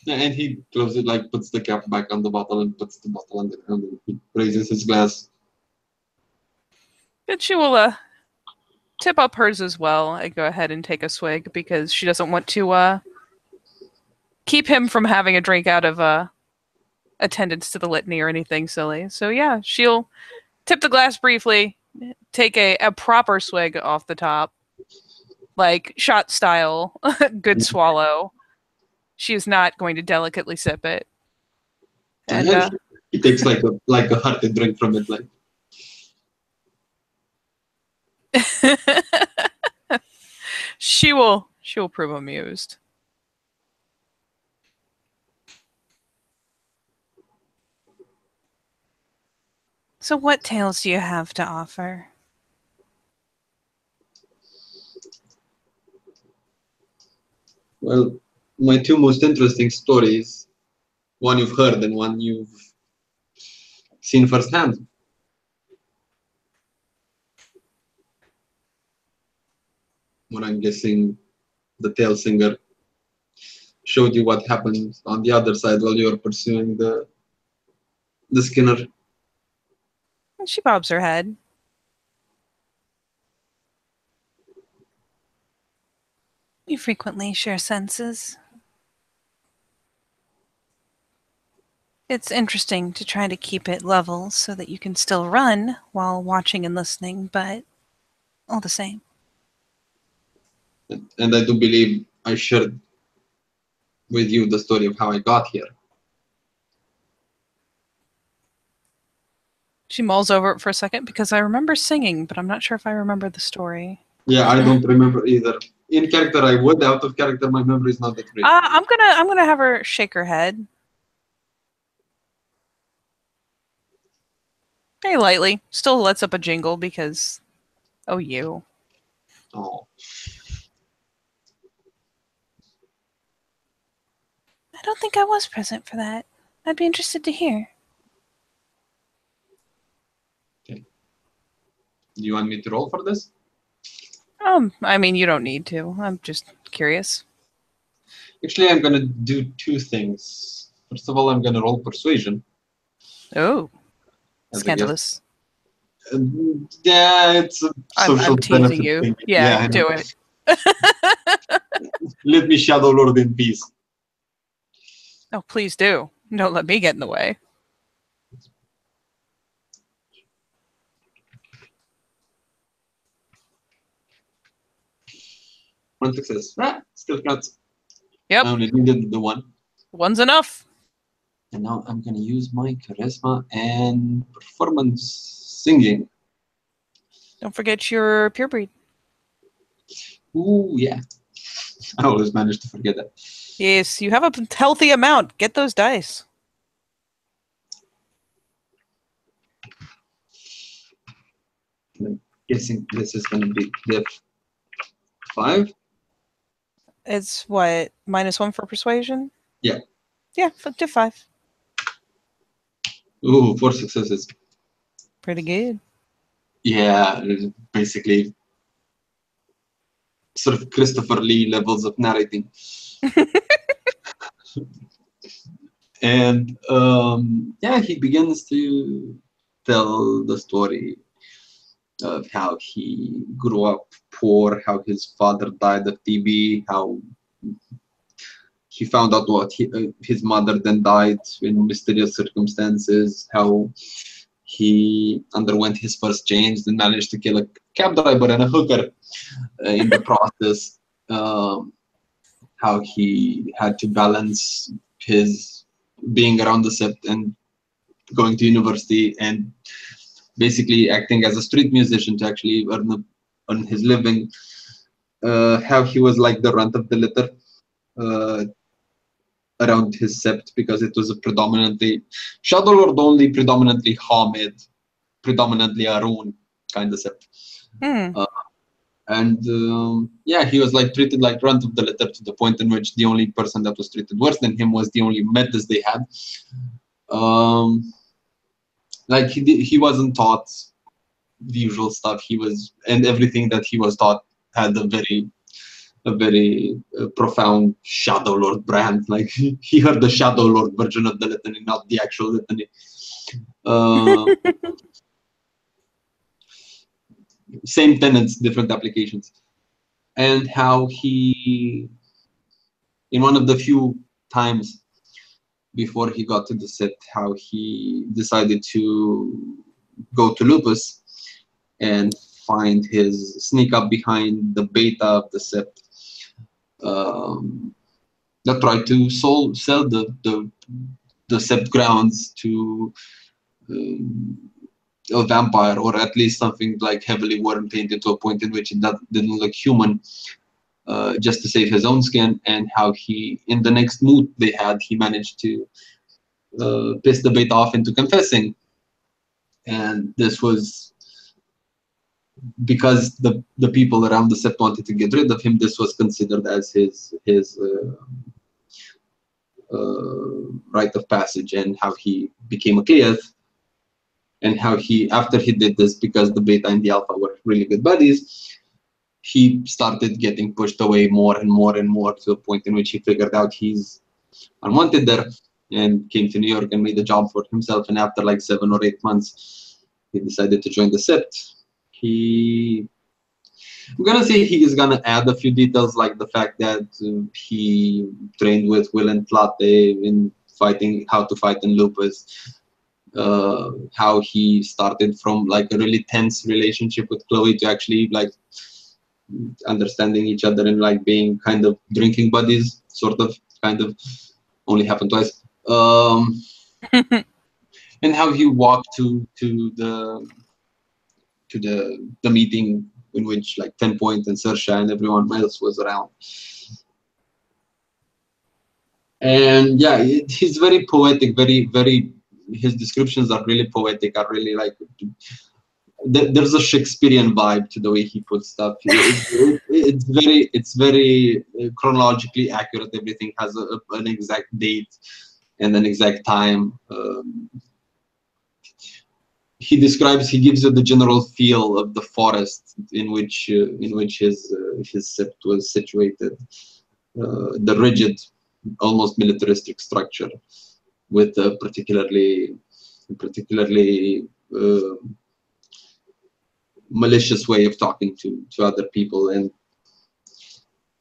And he throws it, like puts the cap back on the bottle and puts the bottle on the ground, and he raises his glass. And she will tip up hers as well and go ahead and take a swig because she doesn't want to keep him from having a drink out of attendance to the litany or anything silly. So yeah, she'll tip the glass briefly, take a proper swig off the top, like shot style, good swallow. She is not going to delicately sip it. And he takes like a hearty drink from it, like. she will prove amused. So what tales do you have to offer? Well, my two most interesting stories, one you've heard and one you've seen firsthand. When I'm guessing the tale singer showed you what happened on the other side while you were pursuing the Skinner. And she bobs her head. We frequently share senses. It's interesting to try to keep it level so that you can still run while watching and listening, but all the same. And I do believe I shared with you the story of how I got here. She mulls over it for a second because I remember singing, but I'm not sure if I remember the story. Yeah, I don't remember either. In character, I would. Out of character, my memory is not that great. I'm gonna have her shake her head very lightly. Still lets up a jingle because, oh, you. Oh, I don't think I was present for that. I'd be interested to hear. okay. Do you want me to roll for this? I mean, you don't need to. I'm just curious. Actually, I'm gonna do two things. First of all, I'm gonna roll persuasion. Oh, As a scandalous. Yeah, it's a social I'm teasing benefit you. thing. Yeah, I know. do it. Let me Shadow Lord in peace. Oh, please do. Don't let me get in the way. One success. Still counts. Yep. I only needed the one. One's enough. And now I'm gonna use my charisma and performance singing. Don't forget your pure breed. Ooh, yeah. I always manage to forget that. Yes, you have a healthy amount. Get those dice. I'm guessing this is gonna be diff 5. It's what, -1 for persuasion? Yeah. Yeah, to 5. Ooh, 4 successes. Pretty good. Yeah, basically sort of Christopher Lee levels of narrating. And yeah, he begins to tell the story of how he grew up poor, how his father died of TB, how he found out what his mother then died in mysterious circumstances, how he underwent his first change and managed to kill a cab driver and a hooker in the process. How he had to balance his being around the sept and going to university and basically acting as a street musician to actually earn his living. How he was like the runt of the litter around his sept because it was a predominantly Shadow Lord only, predominantly Hamid, predominantly Arun kind of sept. And yeah, he was like treated like runt of the litter to the point in which the only person that was treated worse than him was the only metas they had. Like he wasn't taught the usual stuff. He was, and everything that he was taught had a very profound Shadow Lord brand. Like he heard the Shadow Lord version of the litany, not the actual litany. Same tenets, different applications. And how he, in one of the few times before he got to the set, how he decided to go to Lupus and sneak up behind the beta of the set that tried to sell the sept grounds to a vampire, or at least something like heavily worm tainted to a point in which it didn't look human, just to save his own skin. And how he, in the next mood they had, he managed to piss the bait off into confessing and this was because the people around the set wanted to get rid of him. This was considered as his rite of passage, and how he became a Cleath, and how he, after he did this, because the beta and the alpha were really good buddies, he started getting pushed away more and more and more, to the point in which he figured out he's unwanted there, and came to New York and made a job for himself. And after like 7 or 8 months, he decided to join the Sept. I'm gonna say he is gonna add a few details, like the fact that he trained with Will and Tlate in fighting, how to fight in lupus. How he started from like a really tense relationship with Chloe to actually like understanding each other and like being kind of drinking buddies, sort of, kind of, only happened twice. And how he walked to the meeting in which like 10 Point and Saoirse and everyone else was around. And yeah, he's very poetic, very, his descriptions are really poetic, are really like, there's a Shakespearean vibe to the way he puts stuff. It's very chronologically accurate. Everything has an exact date and an exact time. He gives you the general feel of the forest in which his sept was situated. The rigid, almost militaristic structure, with a particularly malicious way of talking to other people, and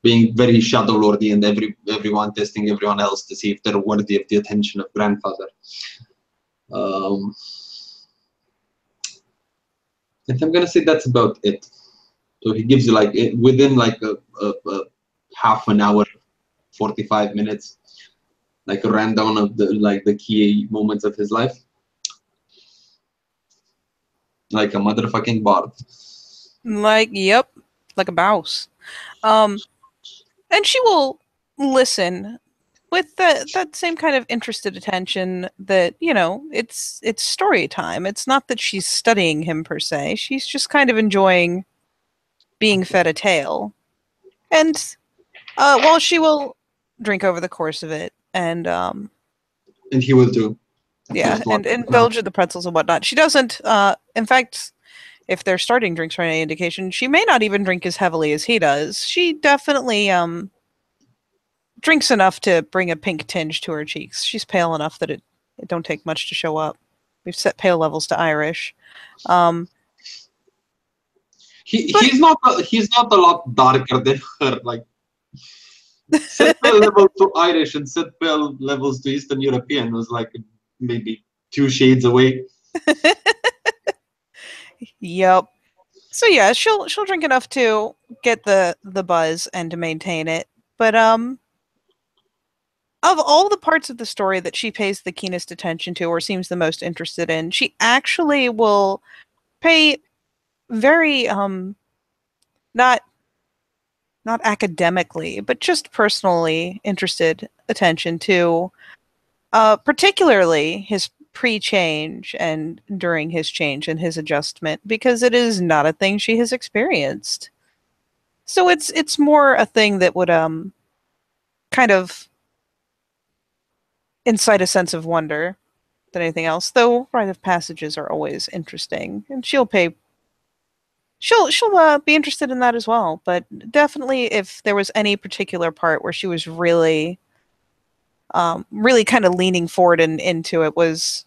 being very shadow lordy, and everyone testing everyone else to see if they're worthy of the attention of grandfather. And I'm gonna say that's about it. So he gives you like within like a half an hour, 45 minutes, like a rundown of the key moments of his life, like a motherfucking bard. Like, yep, like a mouse. And she will listen with that same kind of interested attention that, you know, it's story time. It's not that she's studying him per se. She's just kind of enjoying being fed a tale. And while she will drink over the course of it, and he will too. yeah, and indulge in the pretzels and whatnot. She doesn't. In fact, if they're starting drinks for any indication, she may not even drink as heavily as he does. She definitely drinks enough to bring a pink tinge to her cheeks. She's pale enough that it don't take much to show up. We've set pale levels to Irish. He's not a lot darker than her. Like, set pale level to Irish and set pale levels to Eastern European was like maybe 2 shades away. Yep. So yeah, she'll drink enough to get the buzz and to maintain it. But of all the parts of the story that she pays the keenest attention to or seems the most interested in, she actually will pay very not academically, but just personally interested attention to particularly his pre-change and during his change and his adjustment, because it is not a thing she has experienced. So it's more a thing that would kind of incite a sense of wonder than anything else. Though rite of passages are always interesting, and she'll be interested in that as well. But definitely, if there was any particular part where she was really kind of leaning forward and into it, was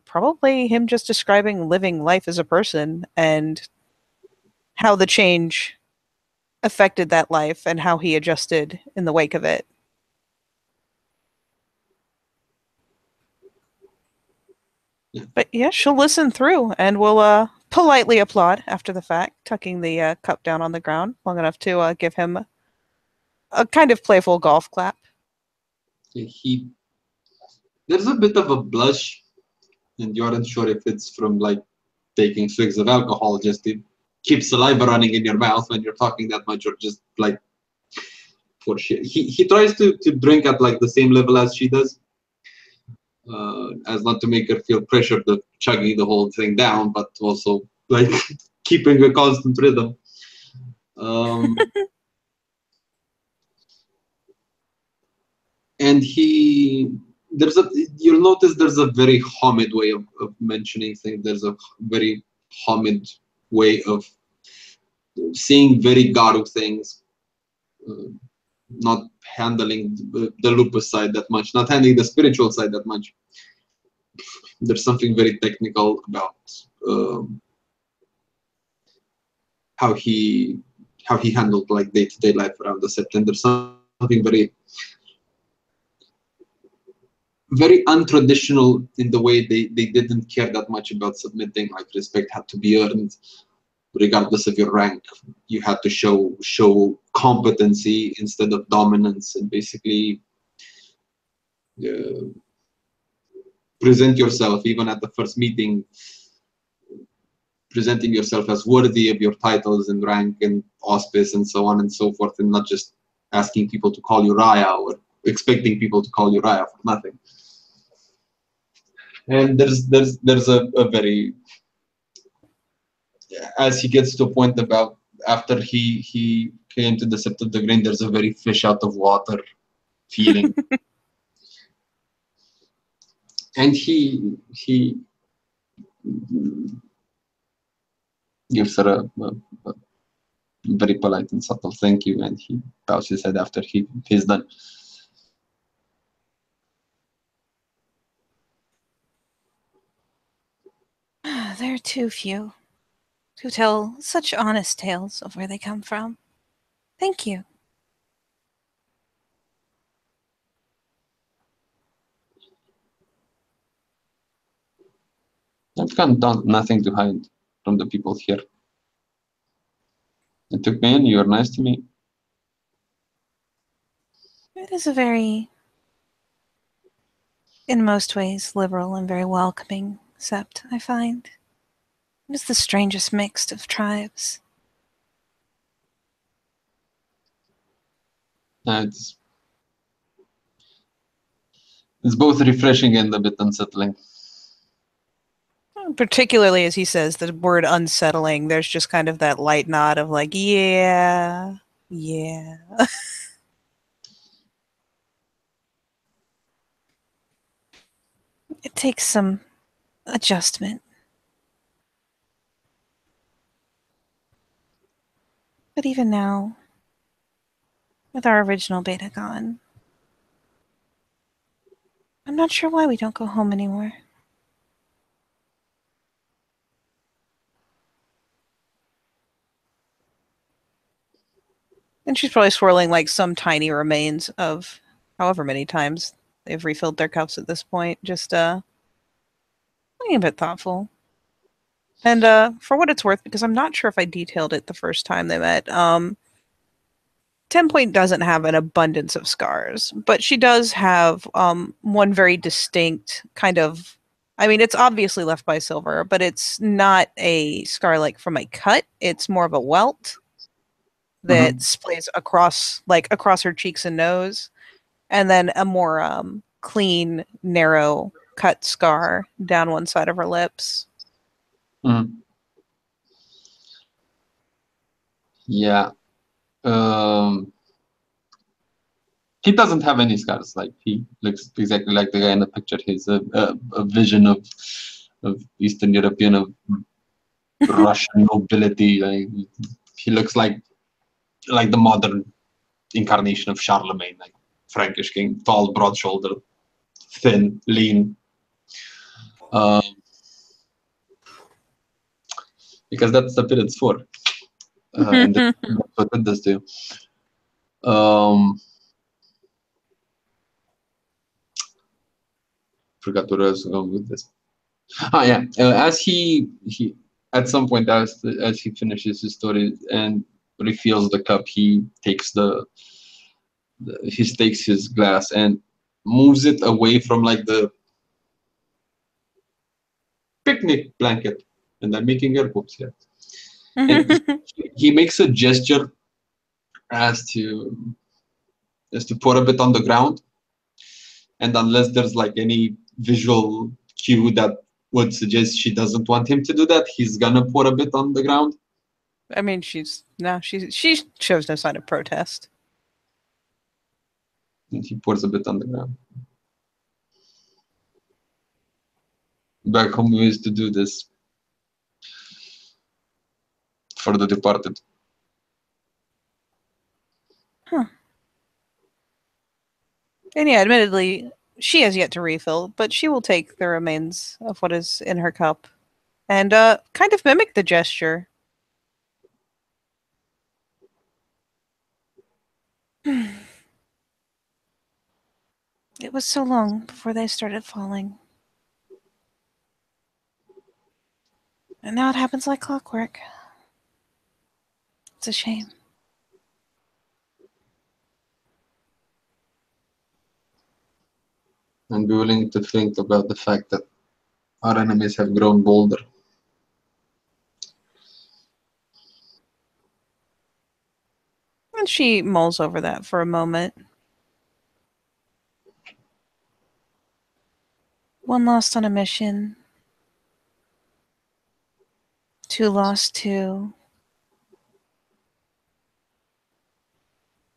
probably him just describing living life as a person and how the change affected that life and how he adjusted in the wake of it. But yeah, she'll listen through and will politely applaud after the fact, tucking the cup down on the ground long enough to give him a kind of playful golf clap. There's a bit of a blush, and you aren't sure if it's from like taking swigs of alcohol just to keep saliva running in your mouth when you're talking that much, or just like for shit. He tries to drink at like the same level as she does. as not to make her feel pressured of chugging the whole thing down, but also like keeping a constant rhythm. Um, and you'll notice there's a very Hamid way of mentioning things. There's a very Hamid way of seeing very Garu things, uh, not handling the lupus side that much, not handling the spiritual side that much. There's something very technical about um, how he handled like day-to-day life around the set, and there's something very untraditional in the way they didn't care that much about submitting. Like respect had to be earned regardless of your rank. You had to show competency instead of dominance, and basically uh, present yourself even at the first meeting, presenting yourself as worthy of your titles and rank and auspice and so on and so forth, and not just asking people to call you Raya or expecting people to call you Raya for nothing. And there's a very, as he gets to a point about after he came to the Sept of the Grain, there's a very fish out of water feeling. And he gives her a very polite and subtle thank you, and he bows his head after he's done. There are too few who tell such honest tales of where they come from. Thank you. I've got nothing to hide from the people here. It took me in, you were nice to me. It is a very, in most ways, liberal and very welcoming sept, I find. It is the strangest mix of tribes. It's both refreshing and a bit unsettling. Particularly as he says the word unsettling, there's just kind of that light nod of like, yeah. It takes some adjustment. But even now, with our original beta gone, I'm not sure why we don't go home anymore. And she's probably swirling like some tiny remains of however many times they've refilled their cups at this point. Just being a bit thoughtful. And for what it's worth, because I'm not sure if I detailed it the first time they met, 10 Point doesn't have an abundance of scars, but she does have one very distinct kind of. I mean, it's obviously left by Silver, but it's not a scar like from a cut. It's more of a welt that splays across her cheeks and nose, and then a more clean, narrow cut scar down one side of her lips. Yeah. He doesn't have any scars. Like he looks exactly like the guy in the picture. He's a vision of Eastern European, of Russian nobility. Like, he looks like the modern incarnation of Charlemagne, like Frankish king, tall, broad-shouldered, thin, lean. Because that's the bit it's for. And that's what it does to you. Forgot where I was going with this. Yeah. As he at some point, as he finishes his story and refills the cup, he takes he takes his glass and moves it away from like the picnic blanket, and I'm making air quotes here. And he makes a gesture as to pour a bit on the ground, and unless there's like any visual cue that would suggest she doesn't want him to do that. He's gonna pour a bit on the ground. I mean, she shows no sign of protest. And he pours a bit on the ground. Back home, we used to do this for the departed. Huh. And yeah, admittedly, she has yet to refill, but she will take the remains of what is in her cup and kind of mimic the gesture. It was so long before they started falling. And now it happens like clockwork. It's a shame. And be willing to think about the fact that our enemies have grown bolder. And she mulls over that for a moment. One lost on a mission. Two lost too.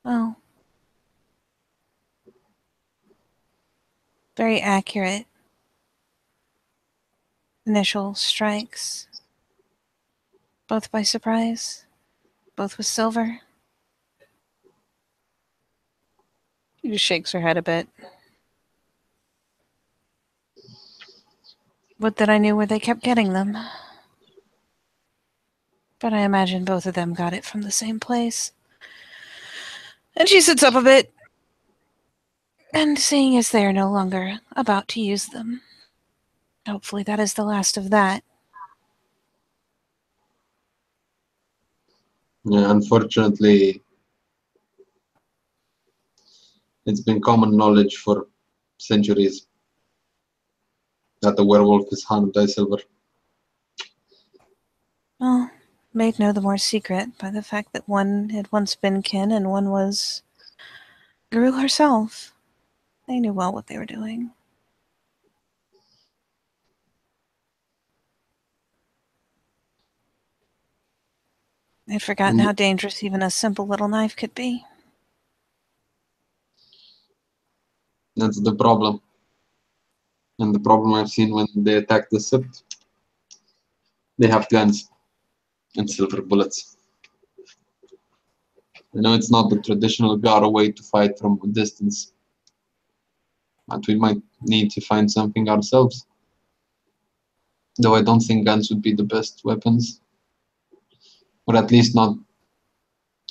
Oh. Very accurate. Initial strikes. Both by surprise. Both with silver. She just shakes her head a bit. Would that I knew where they kept getting them. But I imagine both of them got it from the same place. And she sits up a bit. And seeing as they are no longer about to use them, hopefully that is the last of that. Yeah, unfortunately, it's been common knowledge for centuries that the werewolf is harmed by silver. Well, made no the more secret by the fact that one had once been kin and one was Guru herself. They knew well what they were doing. They'd forgotten how dangerous even a simple little knife could be. That's the problem. And the problem I've seen when they attack the Sipt, they have guns and silver bullets. I know it's not the traditional Gara way to fight from a distance, but we might need to find something ourselves. Though I don't think guns would be the best weapons. Or at least not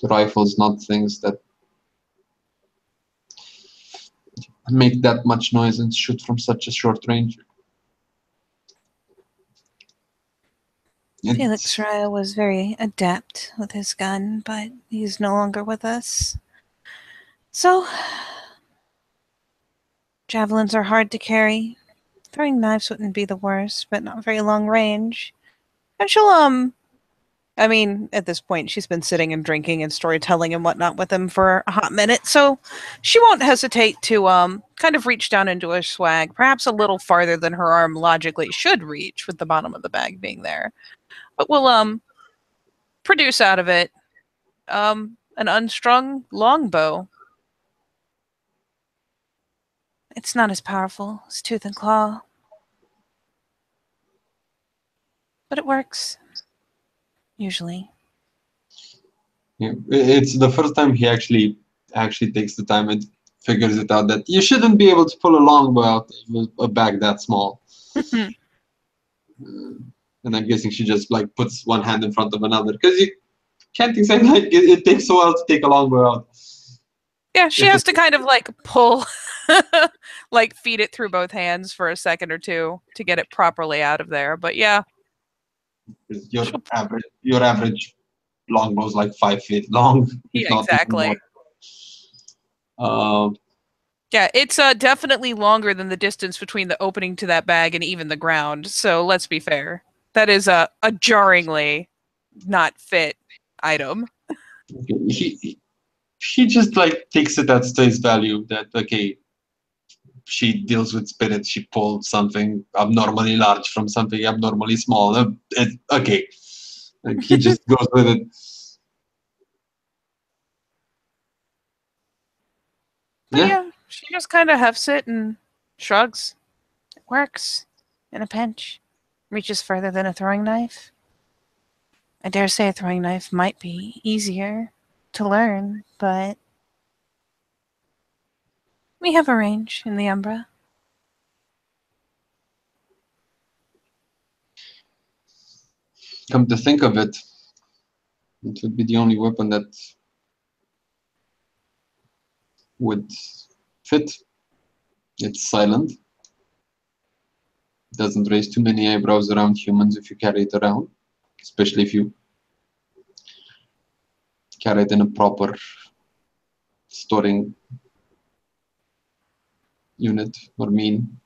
rifles, not things that make that much noise and shoot from such a short range. Felix Raya was very adept with his gun, but he's no longer with us. So, javelins are hard to carry. Throwing knives wouldn't be the worst, but not very long range. And she'll, I mean, at this point, she's been sitting and drinking and storytelling and whatnot with him for a hot minute, so she won't hesitate to, kind of reach down into her swag, perhaps a little farther than her arm logically should reach, with the bottom of the bag being there. But we'll, produce out of it, an unstrung longbow. It's not as powerful as Tooth and Claw, but it works. Usually. Yeah, it's the first time he actually takes the time and figures it out that you shouldn't be able to pull a longbow out of a bag that small. And I'm guessing she just like puts one hand in front of another because you can't exactly like it takes a while to take a longbow out. Yeah, she has to kind of like pull, like feed it through both hands for a second or two to get it properly out of there. But yeah, your average longbow is like 5 feet long, if yeah, not exactly. even more. Yeah, it's definitely longer than the distance between the opening to that bag and even the ground. So let's be fair. That is a jarringly not fit item. He just like takes it at face value that okay, she deals with spirits. She pulled something abnormally large from something abnormally small. Okay, like he just goes with it. But yeah, she just kind of huffs it and shrugs. It works. In a pinch. Reaches further than a throwing knife. I dare say a throwing knife might be easier to learn, but we have a range in the Umbra. Come to think of it, it would be the only weapon that would fit. It's silent. Doesn't raise too many eyebrows around humans if you carry it around, especially if you carry it in a proper storing unit or mean.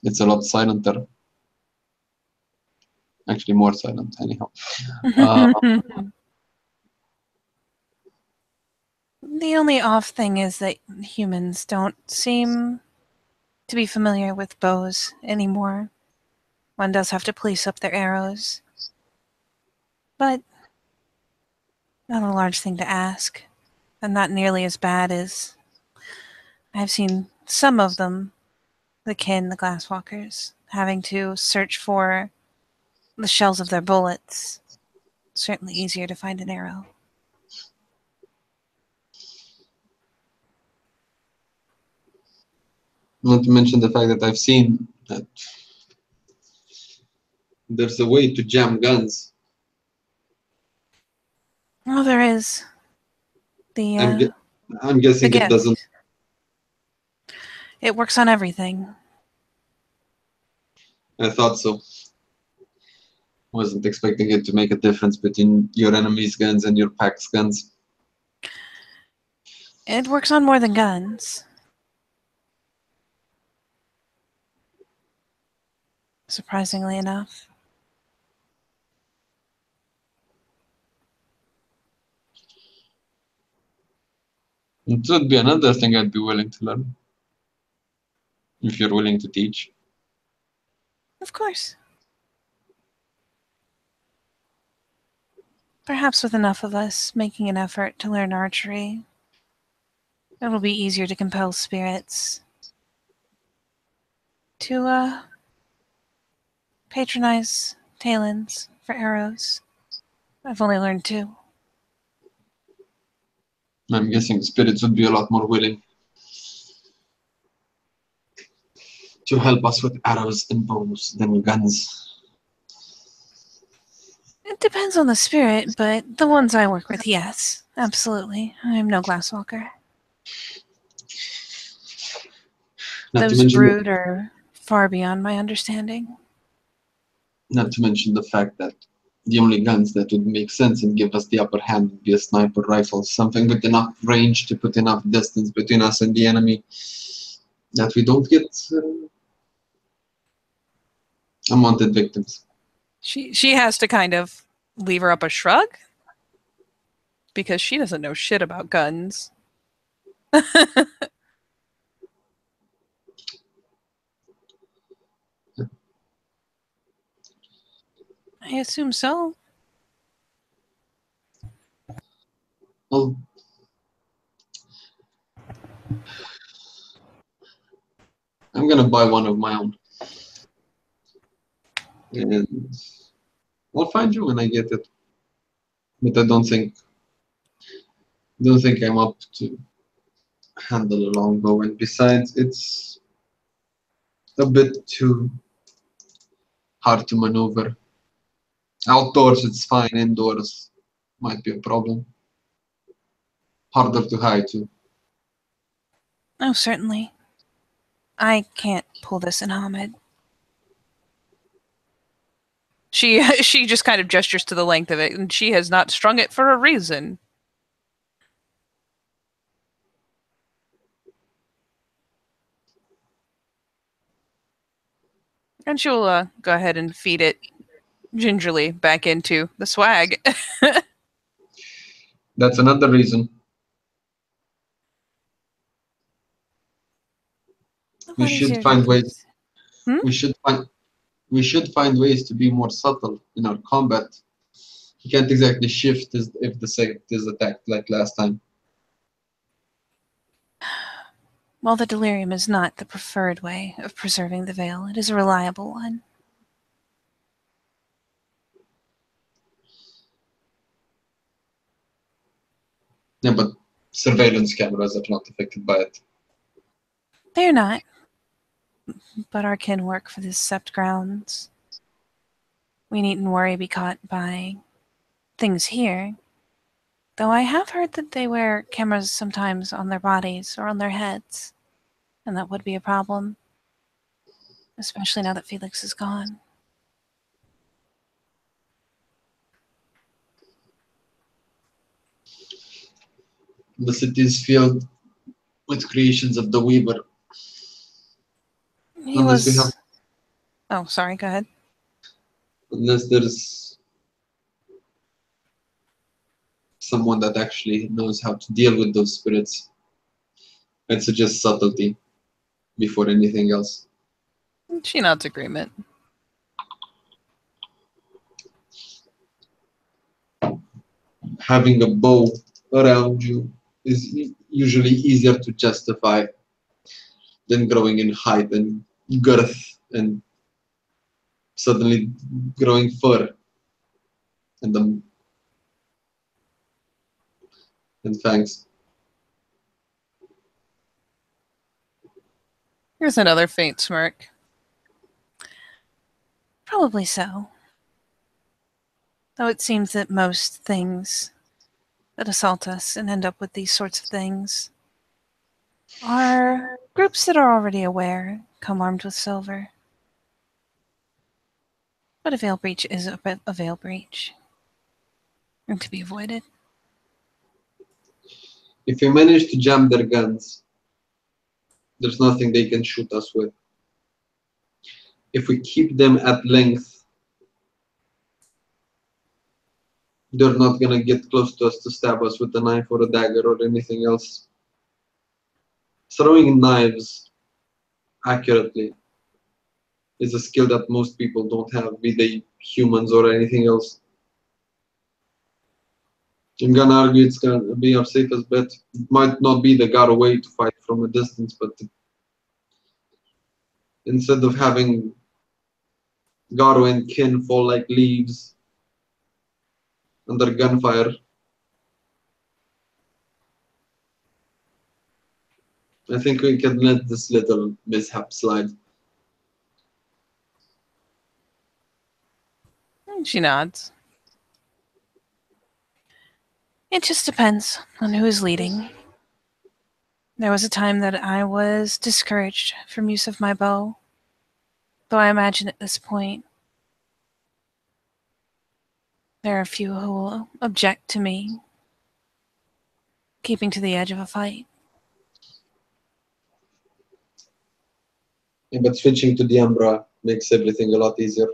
It's a lot silenter. Actually, more silent, anyhow. The only off thing is that humans don't seem to be familiar with bows anymore. One does have to police up their arrows. But not a large thing to ask, and not nearly as bad as I've seen some of them, the glasswalkers, having to search for the shells of their bullets. Certainly easier to find an arrow. Not to mention the fact that I've seen that there's a way to jam guns. Oh, there is. I'm guessing the it doesn't. It works on everything. I thought so. Wasn't expecting it to make a difference between your enemy's guns and your pack's guns. It works on more than guns. Surprisingly enough. It would be another thing I'd be willing to learn. If you're willing to teach. Of course. Perhaps with enough of us making an effort to learn archery, it'll be easier to compel spirits to patronize Talons for arrows. I've only learned 2. I'm guessing spirits would be a lot more willing to help us with arrows and bows than guns. It depends on the spirit, but the ones I work with, yes. Absolutely. I'm no glasswalker. Those brood are far beyond my understanding. Not to mention the fact that the only guns that would make sense and give us the upper hand would be a sniper rifle, something with enough range to put enough distance between us and the enemy that we don't get unwanted victims. She has to kind of lever up a shrug because she doesn't know shit about guns. I assume so. Well, I'm gonna buy one of my own. And I'll find you when I get it. But I don't think I'm up to handle a longbow, and besides it's a bit too hard to maneuver. Outdoors it's fine, indoors might be a problem. Harder to hide too. Oh, certainly. I can't pull this in Hamid. She just kind of gestures to the length of it, and she has not strung it for a reason. And she'll go ahead and feed it gingerly back into the swag. That's another reason. We What is should your find ways. difference? Hmm? We should find. We should find ways to be more subtle in our combat. You can't exactly shift if the sect is attacked like last time. While the delirium is not the preferred way of preserving the veil, it is a reliable one. Yeah, but surveillance cameras are not affected by it. They're not, but our kin work for the sept grounds. We needn't worry be caught by things here, though I have heard that they wear cameras sometimes on their bodies or on their heads, and that would be a problem, especially now that Felix is gone. The city is filled with creations of the Weaver. He Unless we have, was. Oh, sorry, go ahead. unless there's someone that actually knows how to deal with those spirits, I'd suggest subtlety before anything else. She nods agreement. Having a bow around you is usually easier to justify than growing in height and girth and suddenly growing fur and and fangs. Here's another faint smirk. Probably so. Though it seems that most things that assault us and end up with these sorts of things are groups that are already aware, come armed with silver. But a veil breach is a veil breach, and to be avoided. If we manage to jam their guns, there's nothing they can shoot us with. If we keep them at length, they're not gonna get close to us to stab us with a knife or a dagger or anything else. Throwing knives accurately is a skill that most people don't have, be they humans or anything else. I'm gonna argue it's gonna be our safest bet. It might not be the Garo way to fight from a distance, but instead of having Garo and kin fall like leaves under gunfire, I think we can let this little mishap slide. She nods. It just depends on who is leading. There was a time that I was discouraged from use of my bow, though I imagine at this point there are a few who will object to me keeping to the edge of a fight. Yeah, but switching to the Umbra makes everything a lot easier.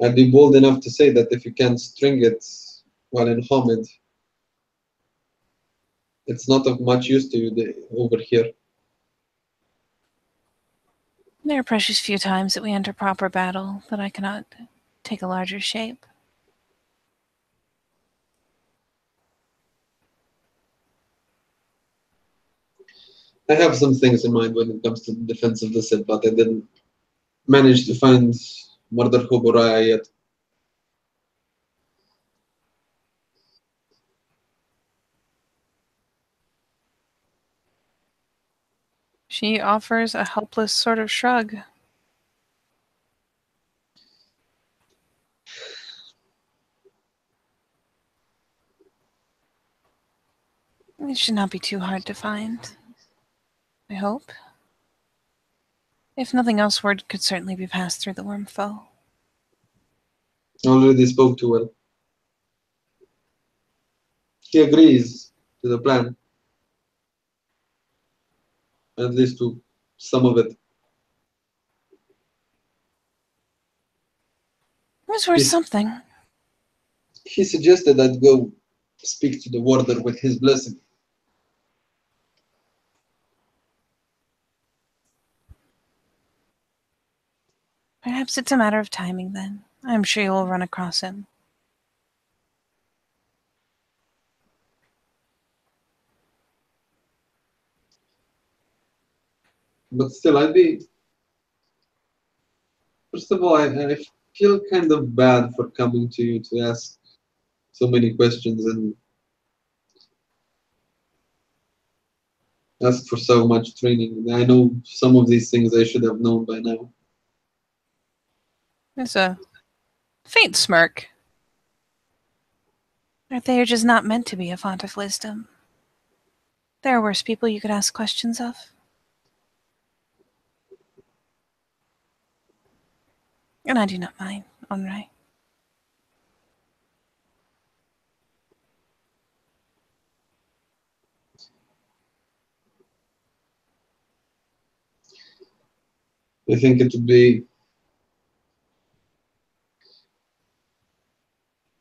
I'd be bold enough to say that if you can't string it while in Homid, it's not of much use to you over here. There are precious few times that we enter proper battle that I cannot take a larger shape. I have some things in mind when it comes to the defense of the set, but I didn't manage to find Murder Huburaya yet. She offers a helpless sort of shrug. It should not be too hard to find. I hope. If nothing else, word could certainly be passed through the worm foe. I already spoke to Will. He agrees to the plan, at least to some of it. It was worth He's, something. he suggested I'd go speak to the warder with his blessing. Perhaps it's a matter of timing then. I'm sure you will run across him. But still, I'd be. First of all, I feel kind of bad for coming to you to ask so many questions and ask for so much training. I know some of these things I should have known by now. There's a faint smirk. Are they just not meant to be a font of wisdom? There are worse people you could ask questions of. And I do not mind, Onrai. I think it would be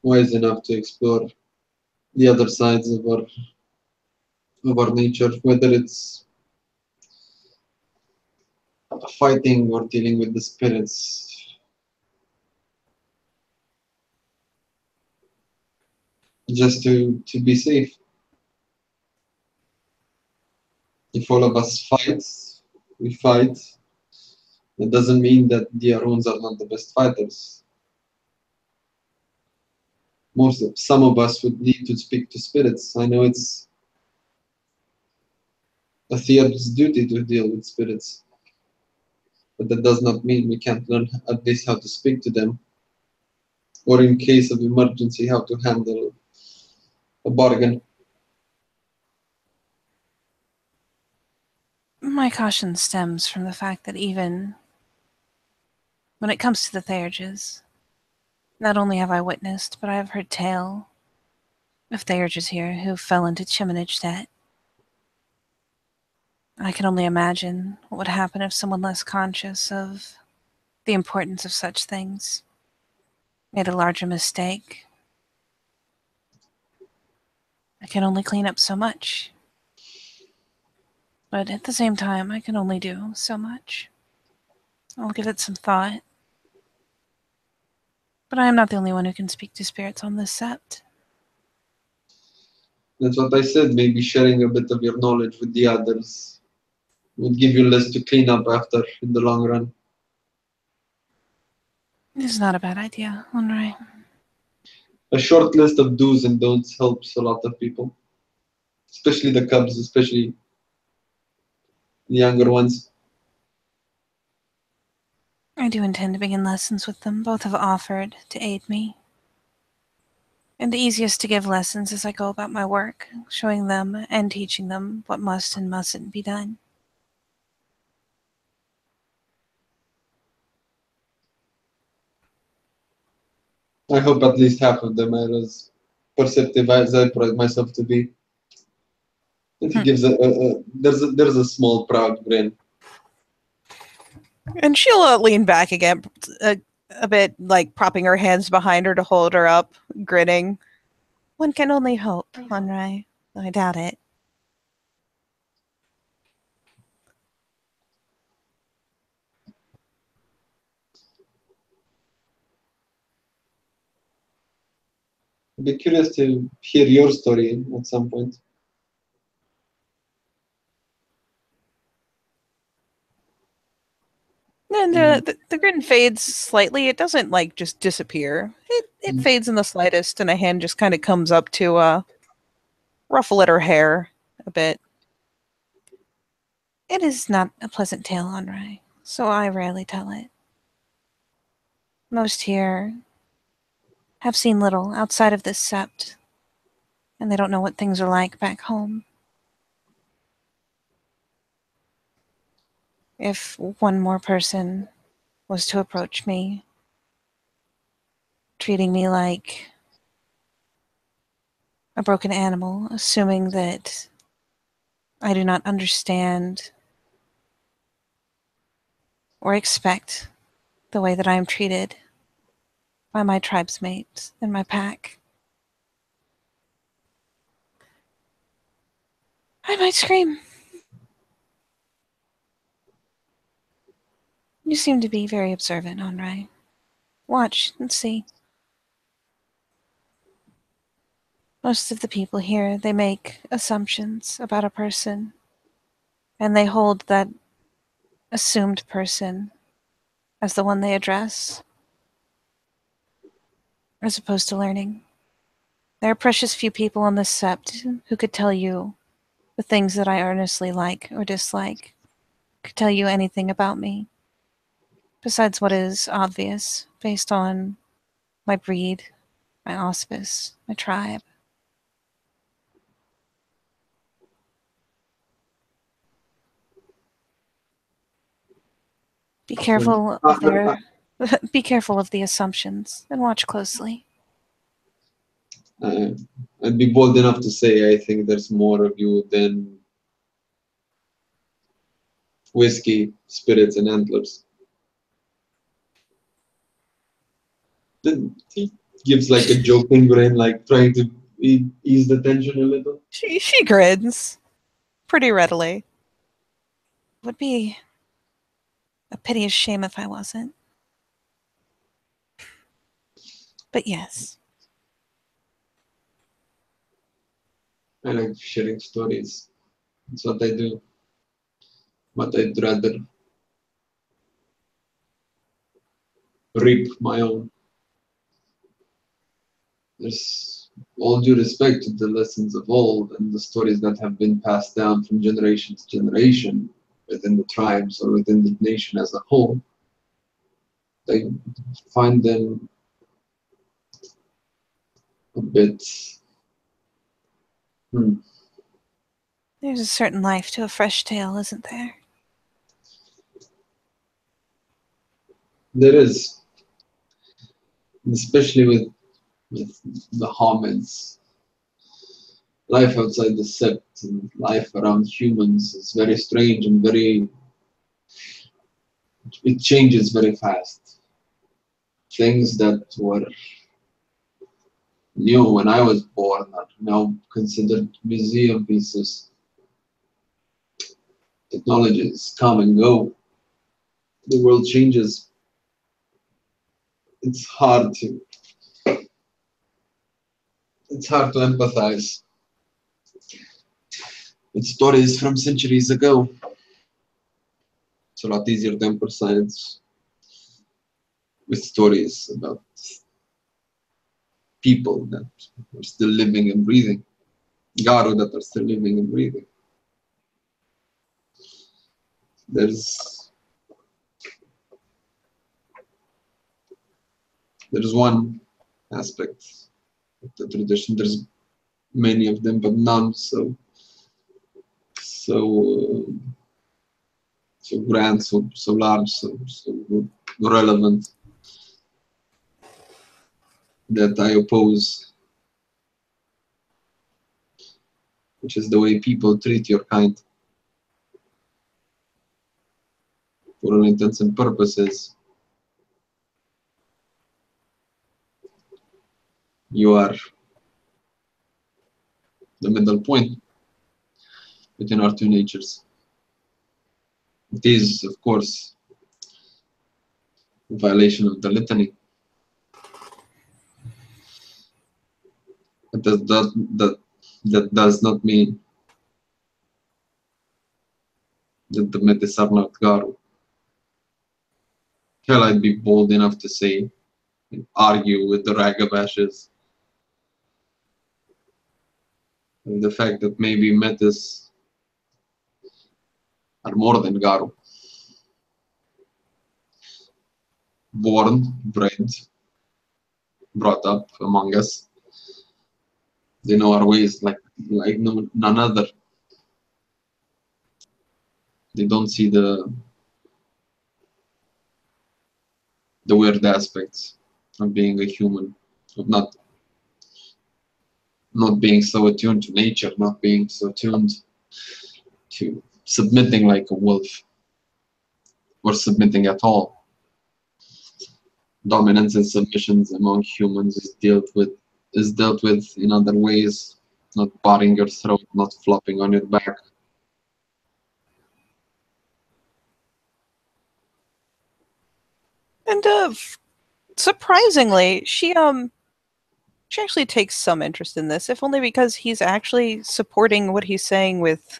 wise enough to explore the other sides of our nature, whether it's fighting or dealing with the spirits, just to be safe. If all of us fight, we fight. It doesn't mean that the Aruns are not the best fighters. Some of us would need to speak to spirits. I know it's a Theod's duty to deal with spirits, but that does not mean we can't learn at least how to speak to them, or in case of emergency, how to handle a bargain. My caution stems from the fact that even when it comes to the Theurges, not only have I witnessed, but I have heard tale of Theurges here who fell into Chiminage debt. I can only imagine what would happen if someone less conscious of the importance of such things made a larger mistake. I can only clean up so much. But at the same time, I can only do so much. I'll give it some thought. But I am not the only one who can speak to spirits on this sept. That's what I said. Maybe sharing a bit of your knowledge with the others would give you less to clean up after in the long run. This is not a bad idea, Onrai. A short list of do's and don'ts helps a lot of people, especially the cubs, especially the younger ones. I do intend to begin lessons with them. Both have offered to aid me. And the easiest to give lessons as I go about my work, showing them and teaching them what must and mustn't be done. I hope at least half of them are as perceptive as I pride myself to be. And he gives there's a small proud grin. And she'll lean back again, a bit like propping her hands behind her to hold her up, grinning. One can only hope, Onrai. I doubt it. I'd be curious to hear your story at some point. And the grin fades slightly. It doesn't like just disappear. It fades in the slightest, and a hand just kind of comes up to ruffle at her hair a bit. It is not a pleasant tale, Onrai, so I rarely tell it. Most here have seen little outside of this sept, and they don't know what things are like back home. If one more person was to approach me, treating me like a broken animal, assuming that I do not understand or expect the way that I am treated by my tribesmates and my pack, I might scream. You seem to be very observant, Onrai. Watch and see. Most of the people here, they make assumptions about a person, and they hold that assumed person as the one they address, as opposed to learning. There are precious few people on this sept who could tell you the things that I earnestly like or dislike, could tell you anything about me, besides what is obvious based on my breed, my auspice, my tribe. Be careful of their be careful of the assumptions and watch closely. I'd be bold enough to say I think there's more of you than whiskey, spirits, and antlers. Then he gives like a joking grin, like trying to ease the tension a little. She grins pretty readily. Would be a piteous shame if I wasn't. But yes. I like sharing stories. That's what I do. But I'd rather reap my own. There's all due respect to the lessons of old and the stories that have been passed down from generation to generation within the tribes or within the nation as a whole. I find them a bit. There's a certain life to a fresh tale, isn't there? There is, especially with the homins. Life outside the sept and life around humans is very strange and it changes very fast. Things that were new when I was born are now considered museum pieces. Technologies come and go. The world changes. It's hard to empathize with stories from centuries ago. It's a lot easier to empathize with stories about people that are still living and breathing. Garu that are still living and breathing. There's one aspect of the tradition. There's many of them, but none so grand, so large, so relevant that I oppose, which is the way people treat your kind. For all intents and purposes, you are the middle point between our two natures. It is, of course, a violation of the litany. But that does not mean that the Metis are not Garu. Shall I be bold enough to say and argue with the Ragabashes and the fact that maybe Metis are more than Garu? Born, bred, brought up among us. They know our ways like none other. They don't see the weird aspects of being a human, of not being so attuned to nature, not being so attuned to submitting like a wolf or submitting at all. Dominance and submissions among humans is dealt with in other ways. not barring your throat, not flopping on your back. And surprisingly, she actually takes some interest in this, if only because he's actually supporting what he's saying with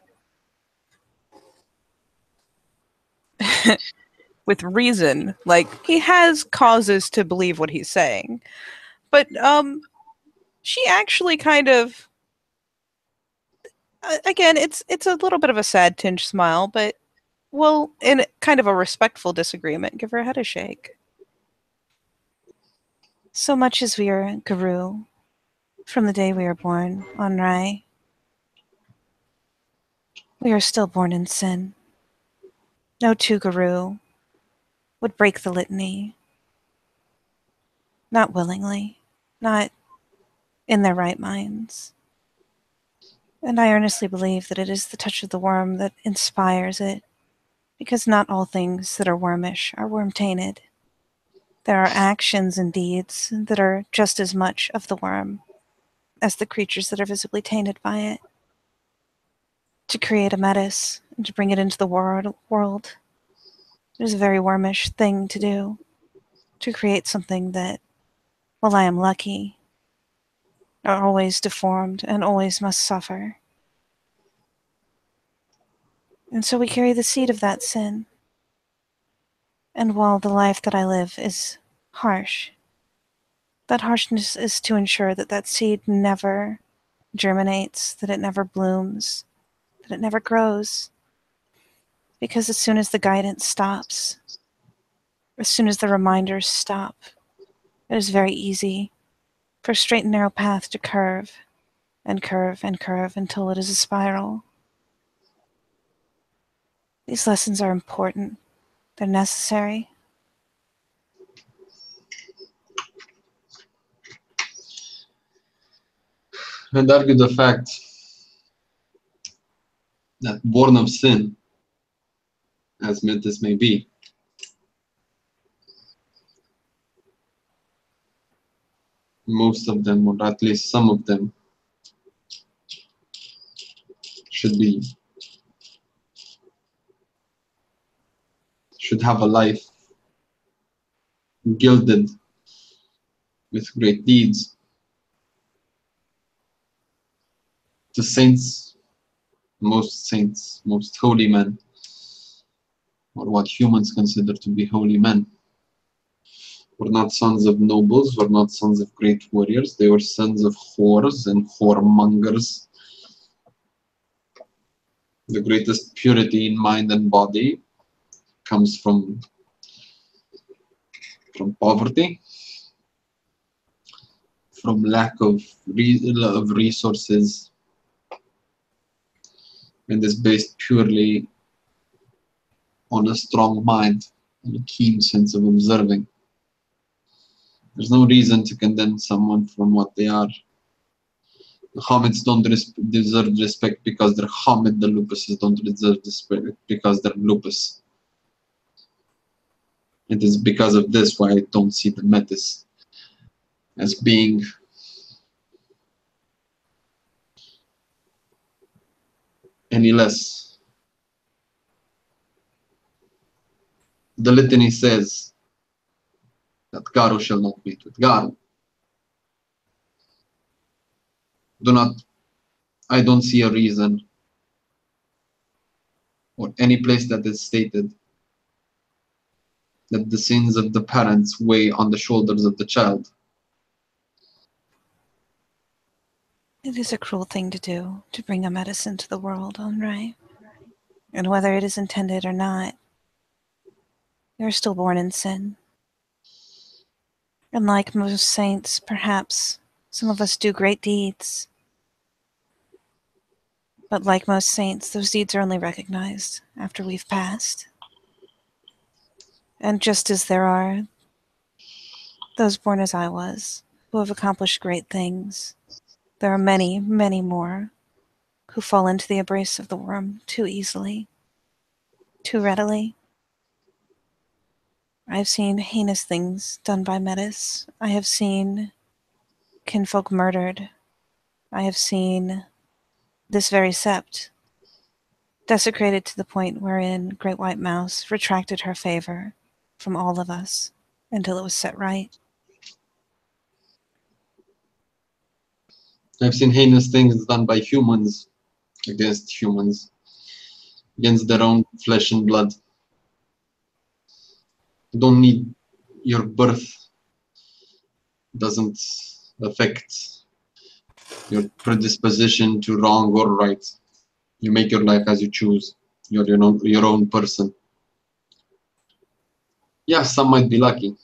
with reason. Like, he has causes to believe what he's saying. But she actually kind of again, it's a little bit of a sad tinge smile, but well, in kind of a respectful disagreement, give her head a shake. So much as we are Guru from the day we are born on Rai, we are still born in sin. No two Guru would break the litany. Not willingly, not in their right minds. And I earnestly believe that it is the touch of the worm that inspires it, because not all things that are wormish are worm-tainted. There are actions and deeds that are just as much of the worm as the creatures that are visibly tainted by it. To create a metis and to bring it into the world, it is a very wormish thing to do. To create something that, while I am lucky, are always deformed and always must suffer. And so we carry the seed of that sin. And while the life that I live is harsh, that harshness is to ensure that that seed never germinates, that it never blooms, that it never grows. Because as soon as the guidance stops, as soon as the reminders stop, it is very easy for a straight and narrow path to curve and curve and curve until it is a spiral. These lessons are important. They're necessary. And argue the fact that born of sin, as meant as may be, most of them, or at least some of them, should have a life gilded with great deeds. The saints, most holy men, or what humans consider to be holy men, were not sons of nobles, were not sons of great warriors. They were sons of whores and whoremongers. The greatest purity in mind and body comes from poverty, from lack of resources, and is based purely on a strong mind and a keen sense of observing. There's no reason to condemn someone from what they are. The Hamids don't deserve respect because they're Hamid. The Lupuses don't deserve respect because they're Lupus. It is because of this why I don't see the Metis as being any less. The litany says that Garu shall not meet with Garu. I don't see a reason or any place that is stated that the sins of the parents weigh on the shoulders of the child. It is a cruel thing to do, to bring a medicine to the world, Onrai. And whether it is intended or not, you are still born in sin. And like most saints, perhaps, some of us do great deeds. But like most saints, those deeds are only recognized after we've passed. And just as there are those born as I was, who have accomplished great things, there are many, many more who fall into the embrace of the worm too easily, too readily. I've seen heinous things done by Metis. I have seen kinfolk murdered I have seen this very sept desecrated to the point wherein Great White Mouse retracted her favor from all of us until it was set right. I've seen heinous things done by humans against humans, against their own flesh and blood. You don't need your birth, doesn't affect your predisposition to wrong or right. You make your life as you choose. You're your own person. Yeah, some might be lucky.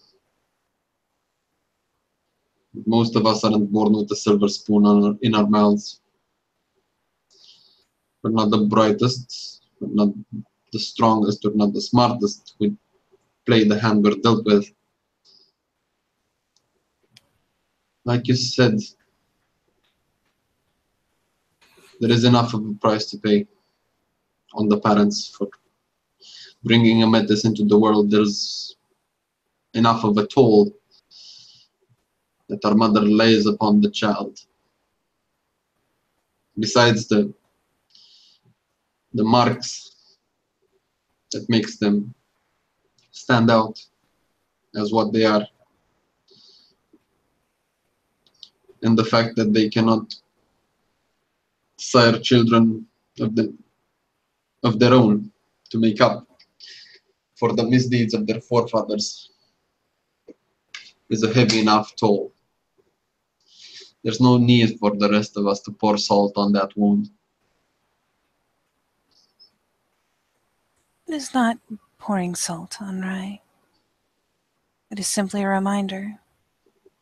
Most of us aren't born with a silver spoon in our mouths. We're not the brightest, we're not the strongest, we're not the smartest. We play the hand we're dealt with. Like you said, there is enough of a price to pay on the parents for bringing a metis into the world. There's enough of a toll that our mother lays upon the child. Besides the marks that makes them stand out as what they are, and the fact that they cannot sire children of their own to make up for the misdeeds of their forefathers is a heavy enough toll. There's no need for the rest of us to pour salt on that wound. It is not pouring salt on Rye. It is simply a reminder.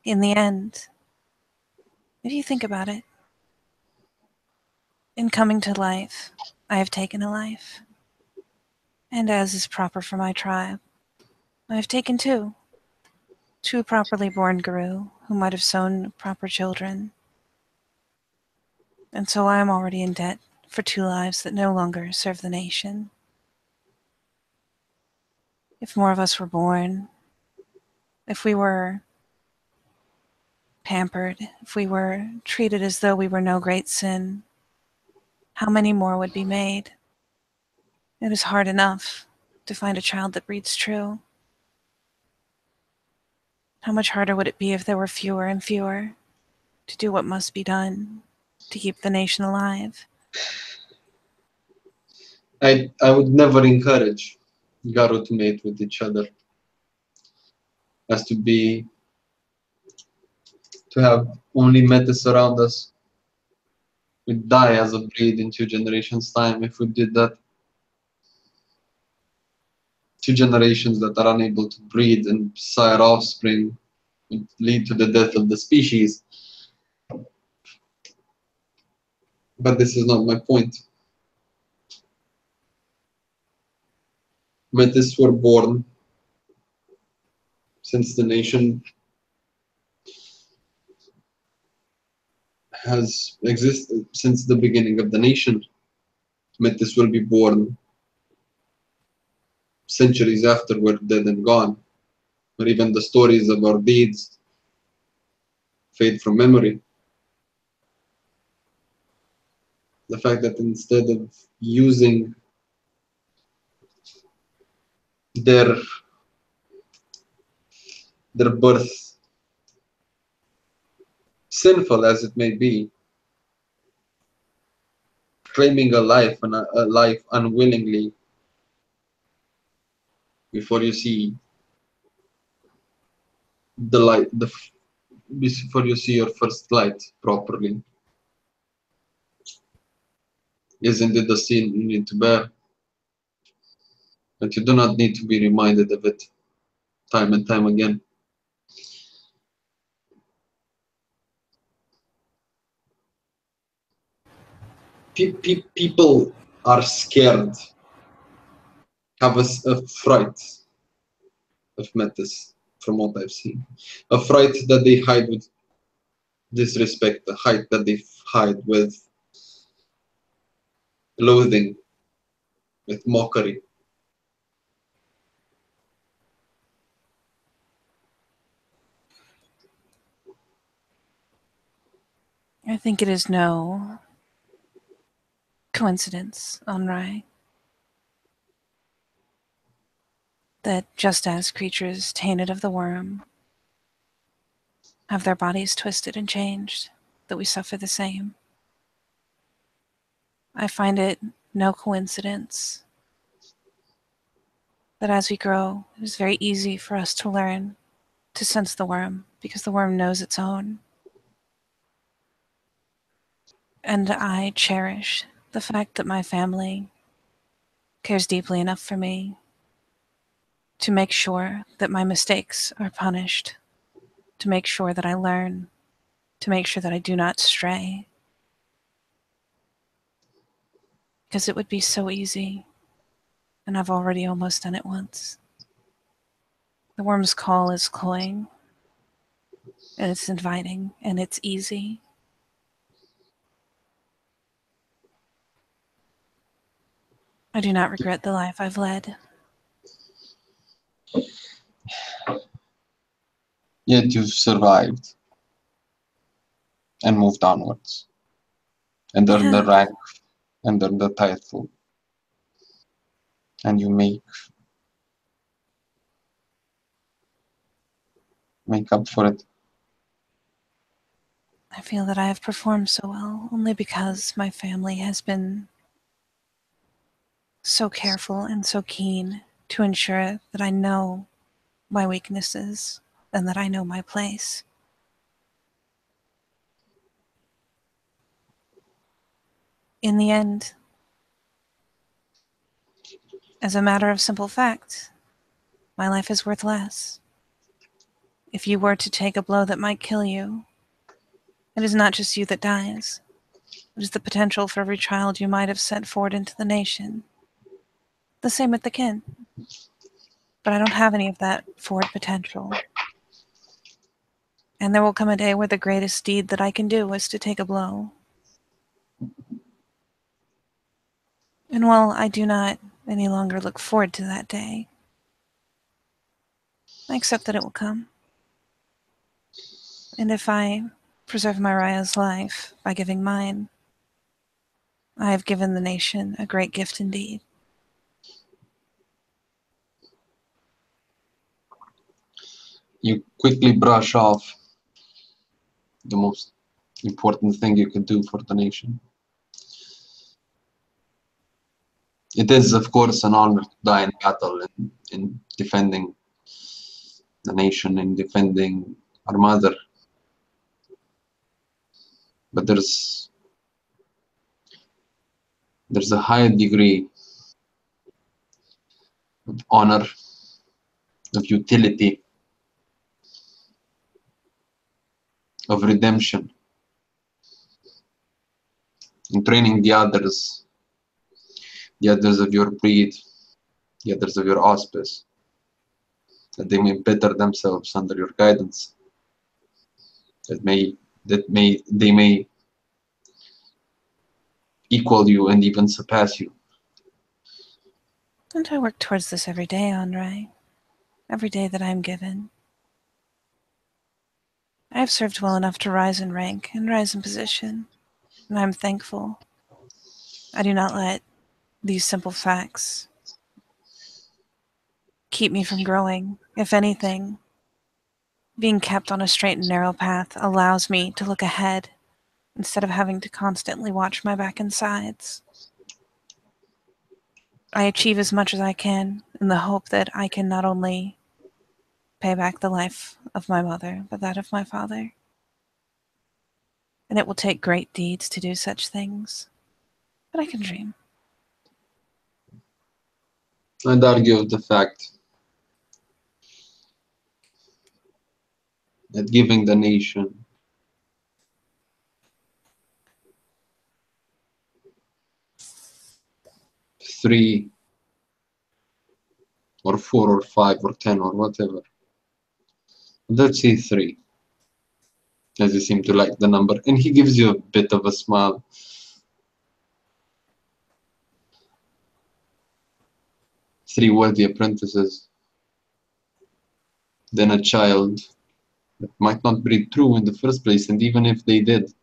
In the end, if you think about it, in coming to life, I have taken a life. And as is proper for my tribe, I have taken two. Two properly born Guru who might have sown proper children. And so I am already in debt for two lives that no longer serve the nation. If more of us were born, if we were pampered, if we were treated as though we were no great sin, how many more would be made? It is hard enough to find a child that breeds true. How much harder would it be if there were fewer and fewer to do what must be done to keep the nation alive? I would never encourage Garo to mate with each other. Has to have only metis around us. We'd die as a breed in 2 generations' time if we did that. 2 generations that are unable to breed and sire offspring would lead to the death of the species. But this is not my point. Metis were born since the nation has existed since the beginning of the nation. Metis will be born centuries after we're dead and gone, or even the stories of our deeds fade from memory. The fact that instead of using their birth, sinful as it may be, claiming a life and a life unwillingly before you see the light, before you see your first light properly, isn't it the sin you need to bear? But you do not need to be reminded of it time and time again. People are scared, have a fright of metis, from what I've seen. A fright that they hide with disrespect, a fright that they hide with loathing, with mockery. I think it is no coincidence, Onrai, that just as creatures tainted of the worm have their bodies twisted and changed, that we suffer the same. I find it no coincidence that as we grow, it is very easy for us to learn to sense the worm, because the worm knows its own. And I cherish the fact that my family cares deeply enough for me to make sure that my mistakes are punished, to make sure that I learn, to make sure that I do not stray. Because it would be so easy, and I've already almost done it once. The worm's call is cloying, and it's inviting, and it's easy. I do not regret the life I've led. Yet you've survived and moved onwards and earned the rank and earned the title. And you make up for it. I feel that I have performed so well only because my family has been so careful and so keen to ensure that I know my weaknesses and that I know my place. In the end, as a matter of simple fact, my life is worth less. If you were to take a blow that might kill you, it is not just you that dies. It is the potential for every child you might have sent forward into the nation. The same with the kin. But I don't have any of that forward potential. And there will come a day where the greatest deed that I can do is to take a blow. And while I do not any longer look forward to that day, I accept that it will come. And if I preserve my Raya's life by giving mine, I have given the nation a great gift indeed. You quickly brush off the most important thing you could do for the nation. It is, of course, an honor to die in battle in defending the nation and defending our mother. But there's a high degree of honor, of utility, of redemption in training the others of your breed, the others of your auspice, that they may better themselves under your guidance, they may equal you and even surpass you. And I work towards this every day, Onrai. Every day that I am given. I have served well enough to rise in rank and rise in position, and I am thankful. I do not let these simple facts keep me from growing. If anything, being kept on a straight and narrow path allows me to look ahead instead of having to constantly watch my back and sides. I achieve as much as I can in the hope that I can not only pay back the life of my mother, but that of my father. And it will take great deeds to do such things, but I can dream. I'd argue of the fact that giving the nation three or four or five or 10 or whatever, let's say three, as you seem to like the number, and he gives you a bit of a smile. Three worthy apprentices, then a child that might not breed true in the first place, and even if they did,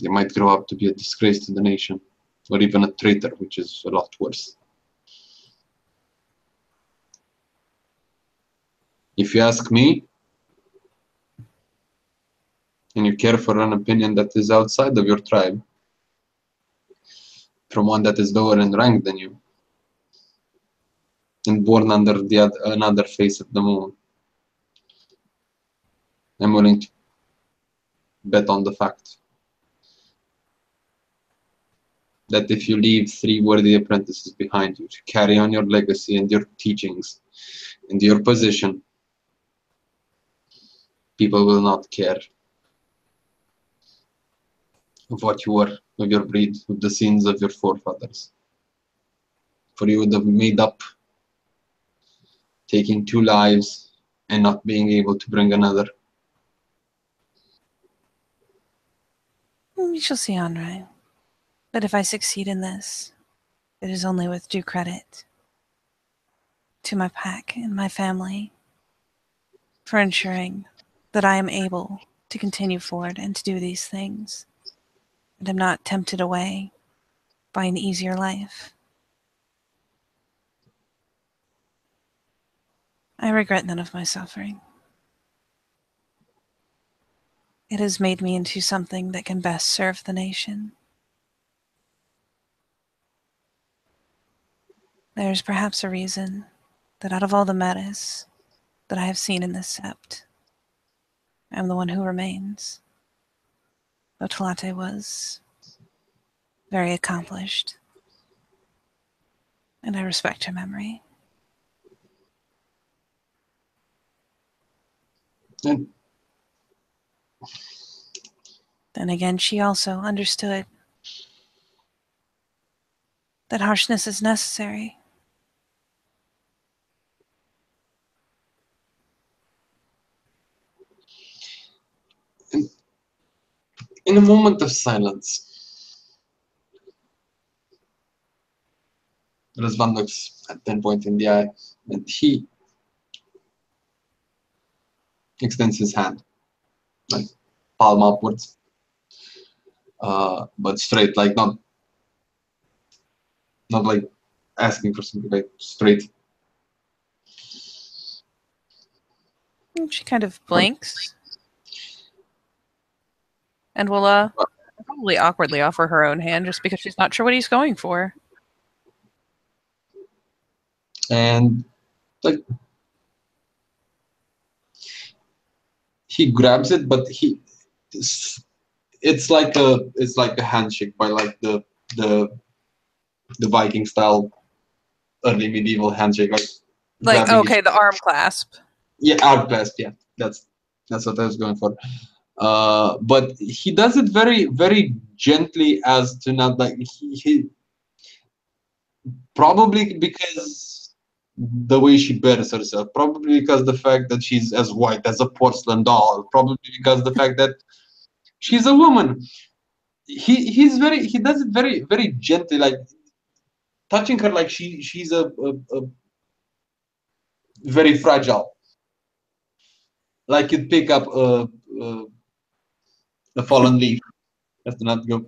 They might grow up to be a disgrace to the nation, or even a traitor, which is a lot worse. If you ask me, and you care for an opinion that is outside of your tribe, from one that is lower in rank than you, and born under another face of the moon, I'm willing to bet on the fact that if you leave 3 worthy apprentices behind you to carry on your legacy and your teachings and your position, people will not care of what you were, of your breed, of the sins of your forefathers. For you would have made up taking 2 lives and not being able to bring another. We shall see, Andre. But if I succeed in this, it is only with due credit to my pack and my family for ensuring that I am able to continue forward and to do these things, and am not tempted away by an easier life. I regret none of my suffering. It has made me into something that can best serve the nation. There is perhaps a reason that out of all the metas that I have seen in this sept, I am the one who remains. Though Talate was very accomplished, and I respect her memory. And Then again, she also understood that harshness is necessary. in a moment of silence, Razvan looks at 10 point in the eye, and he extends his hand, like palm upwards, but straight, like not like asking for something, like straight. She kind of blinks and will probably awkwardly offer her own hand just because she's not sure what he's going for. And like he grabs it, but it's like a handshake by like the Viking style early medieval handshake, like Like, grabbing okay, the arm clasp. arm clasp. Yeah, that's what I was going for. But he does it very very gently, as to not like he probably because the way she bears herself, probably because the fact that she's as white as a porcelain doll, probably because the fact that she's a woman. He does it very very gently, like touching her like she's a very fragile, like you'd pick up a fallen leaf. Just not go.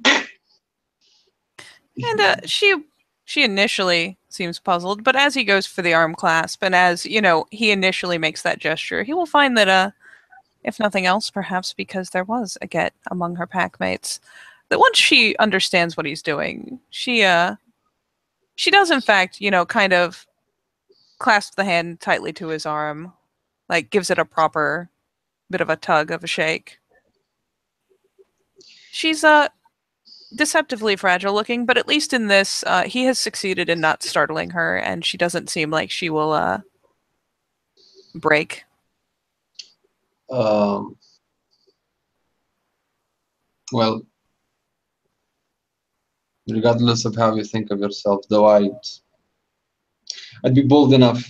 And she initially seems puzzled, but as he goes for the arm clasp, and as, he initially makes that gesture, he will find that, if nothing else, perhaps because there was a get among her packmates, that once she understands what he's doing, she does in fact, kind of clasp the hand tightly to his arm, like gives it a proper bit of a tug, of a shake. She's deceptively fragile looking, but at least in this, he has succeeded in not startling her, and she doesn't seem like she will break. Well, regardless of how you think of yourself, though, I'd be bold enough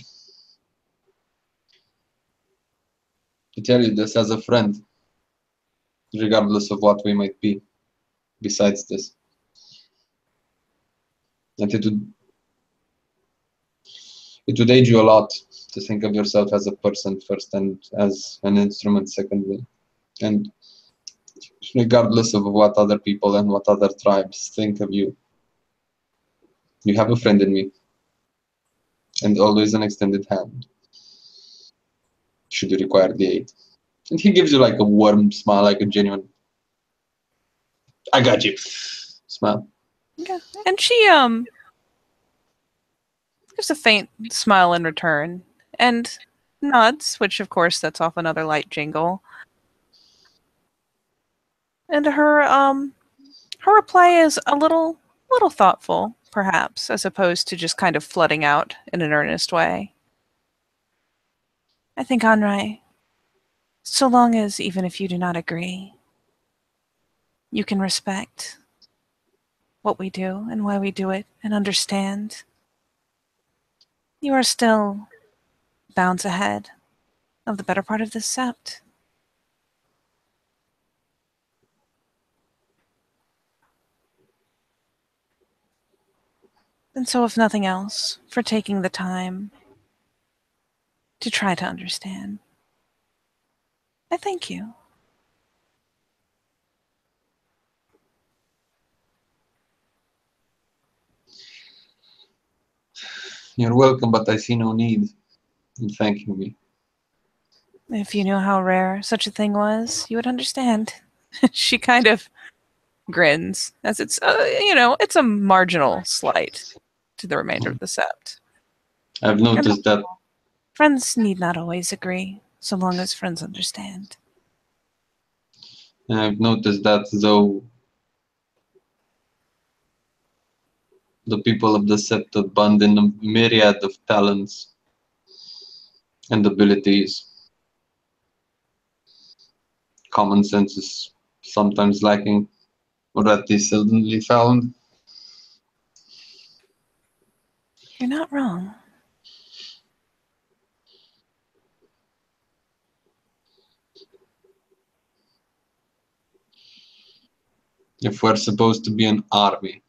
to tell you this as a friend, regardless of what we might be besides this. And it would aid you a lot to think of yourself as a person first and as an instrument secondly. And regardless of what other people and what other tribes think of you. You have a friend in me, and always an extended hand, should you require the aid. And he gives you like a warm smile, like a genuine, I got you smile. Yeah. And she gives a faint smile in return and nods, which of course sets off another light jingle. And her reply is a little thoughtful, perhaps, as opposed to just kind of flooding out in an earnest way. I think, Anrai, so long as, even if you do not agree, you can respect what we do and why we do it and understand, you are still bounds ahead of the better part of this sept. And so, if nothing else, for taking the time to try to understand, I thank you. You're welcome, but I see no need in thanking me. If you knew how rare such a thing was, you would understand. She kind of grins, as it's, it's a marginal slight to the remainder of the sept. I've noticed that. Friends need not always agree, so long as friends understand. I've noticed that though the people of the sept abundant a myriad of talents and abilities, common sense is sometimes lacking, or at least seldomly found. You're not wrong. If we're supposed to be an army,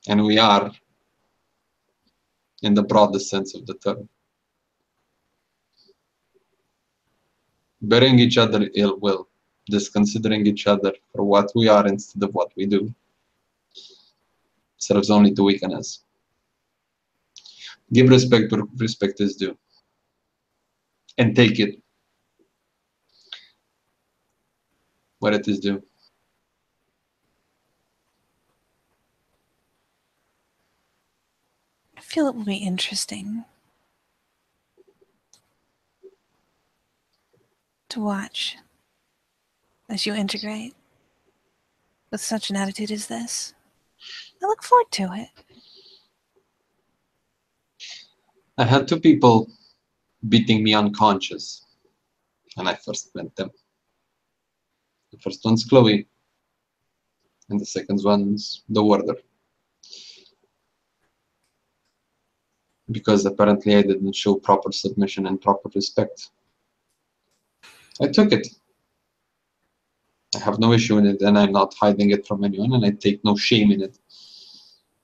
and we are, in the broadest sense of the term, bearing each other ill will, disconsidering each other for what we are instead of what we do, serves only to weaken us. Give respect where respect is due, and take it where it is due. I feel it will be interesting to watch as you integrate with such an attitude as this. I look forward to it. I had two people beating me unconscious when I first met them. The first one's Chloe, and the second one's the warder. Because apparently I didn't show proper submission and proper respect. I took it. I have no issue in it, and I'm not hiding it from anyone, and I take no shame in it.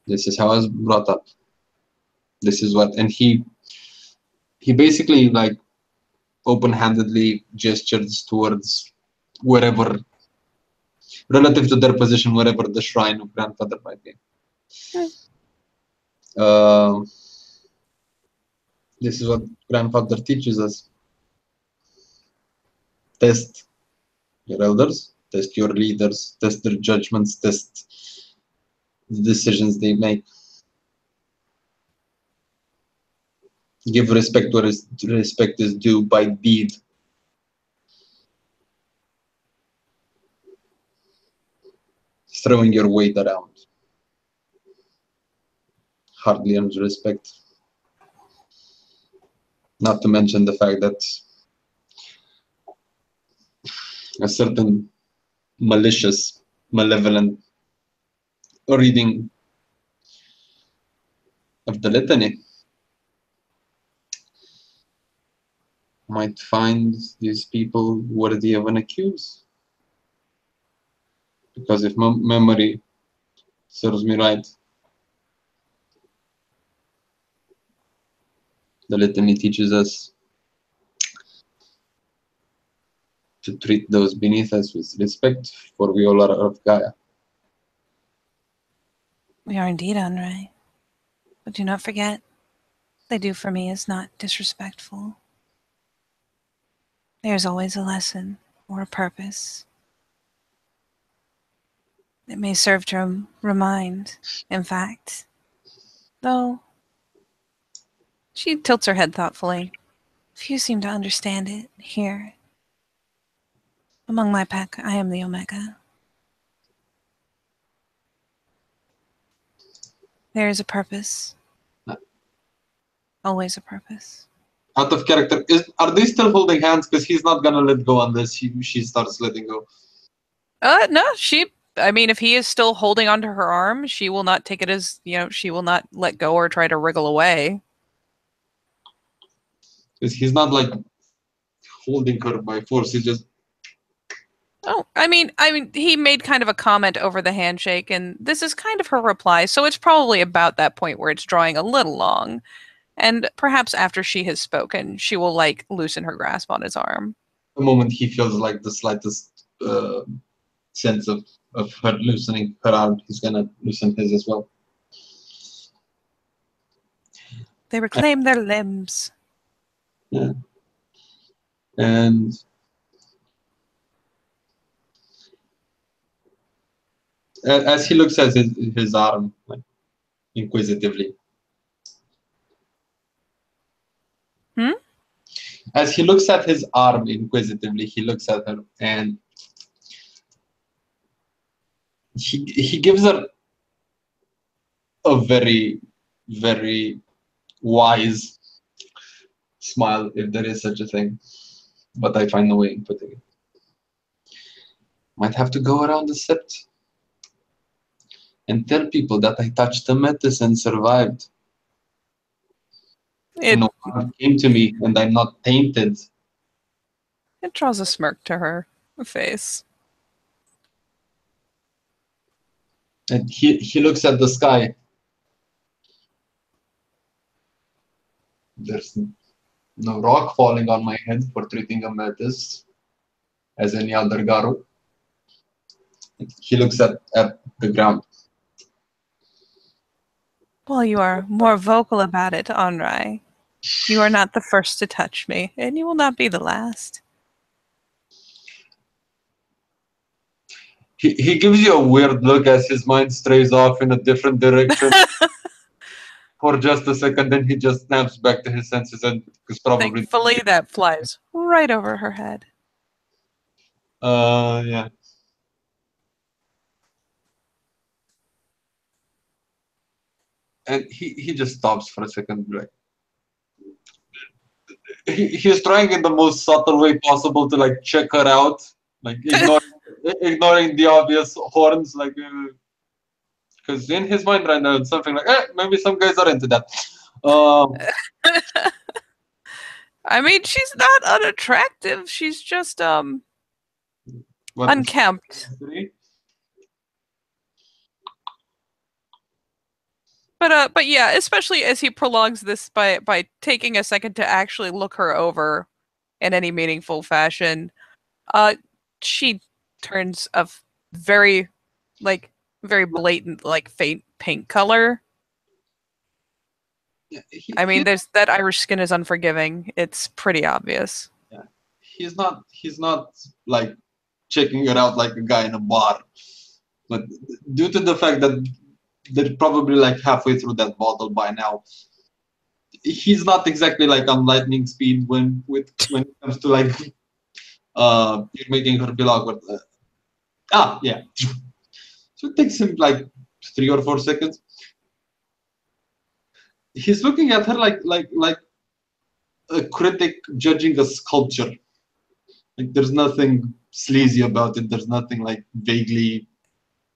This is how I was brought up. This is what, and he basically like open-handedly gestures towards wherever, relative to their position, wherever the shrine of grandfather might be. This is what grandfather teaches us. Test your elders, test your leaders, test their judgments, test the decisions they make. Give respect where respect is due by deed. Throwing your weight around hardly earns respect. Not to mention the fact that a certain malicious, malevolent reading of the litany might find these people worthy of an accuse. Because if memory serves me right, the litany teaches us to treat those beneath us with respect, for we all are of Gaia. We are indeed, Andre. But do not forget, what they do for me is not disrespectful. There's always a lesson or a purpose. It may serve to remind, in fact. Though, she tilts her head thoughtfully. Few seem to understand it here. Among my pack, I am the Omega. There is a purpose. Always a purpose. Out of character, are they still holding hands? Because he's not gonna let go unless she starts letting go. No, I mean, if he is still holding onto her arm, she will not take it as, she will not let go or try to wriggle away. Because he's not like holding her by force. He's just. Oh, I mean, he made kind of a comment over the handshake, and this is kind of her reply, so it's probably about that point where it's drawing a little long. And perhaps after she has spoken, she will, loosen her grasp on his arm. The moment he feels like the slightest sense of her loosening her arm, he's gonna loosen his as well. They reclaim their limbs. Yeah. And as he looks at his arm, like, inquisitively. As he looks at his arm inquisitively, he looks at her and he gives her a very, very wise smile, if there is such a thing. But I find no way in putting it. Might have to go around the sept and tell people that I touched the metis and survived. No harm came to me, and I'm not tainted. It draws a smirk to her face. And he looks at the sky. There's no rock falling on my head for treating a metis as any other Garu. He looks at the ground. Well, you are more vocal about it, Onrai. You are not the first to touch me, and you will not be the last. He gives you a weird look as his mind strays off in a different direction for just a second, then he just snaps back to his senses, and because probably thankfully that flies right over her head. Yeah. And he just stops for a second, like he's trying in the most subtle way possible to like check her out, like ignoring the obvious horns, like because in his mind right now it's something like, maybe some guys are into that. I mean, she's not unattractive. She's just unkempt. But yeah, especially as he prolongs this by taking a second to actually look her over in any meaningful fashion, she turns a very blatant, faint pink color. Yeah, I mean, there's that Irish skin is unforgiving. It's pretty obvious. Yeah, he's not like checking her out like a guy in a bar, but due to the fact that they're probably like halfway through that bottle by now, he's not exactly like on lightning speed when it comes to like you're making her feel awkward. Yeah. So it takes him like 3 or 4 seconds. He's looking at her like a critic judging a sculpture. Like there's nothing sleazy about it. There's nothing like vaguely.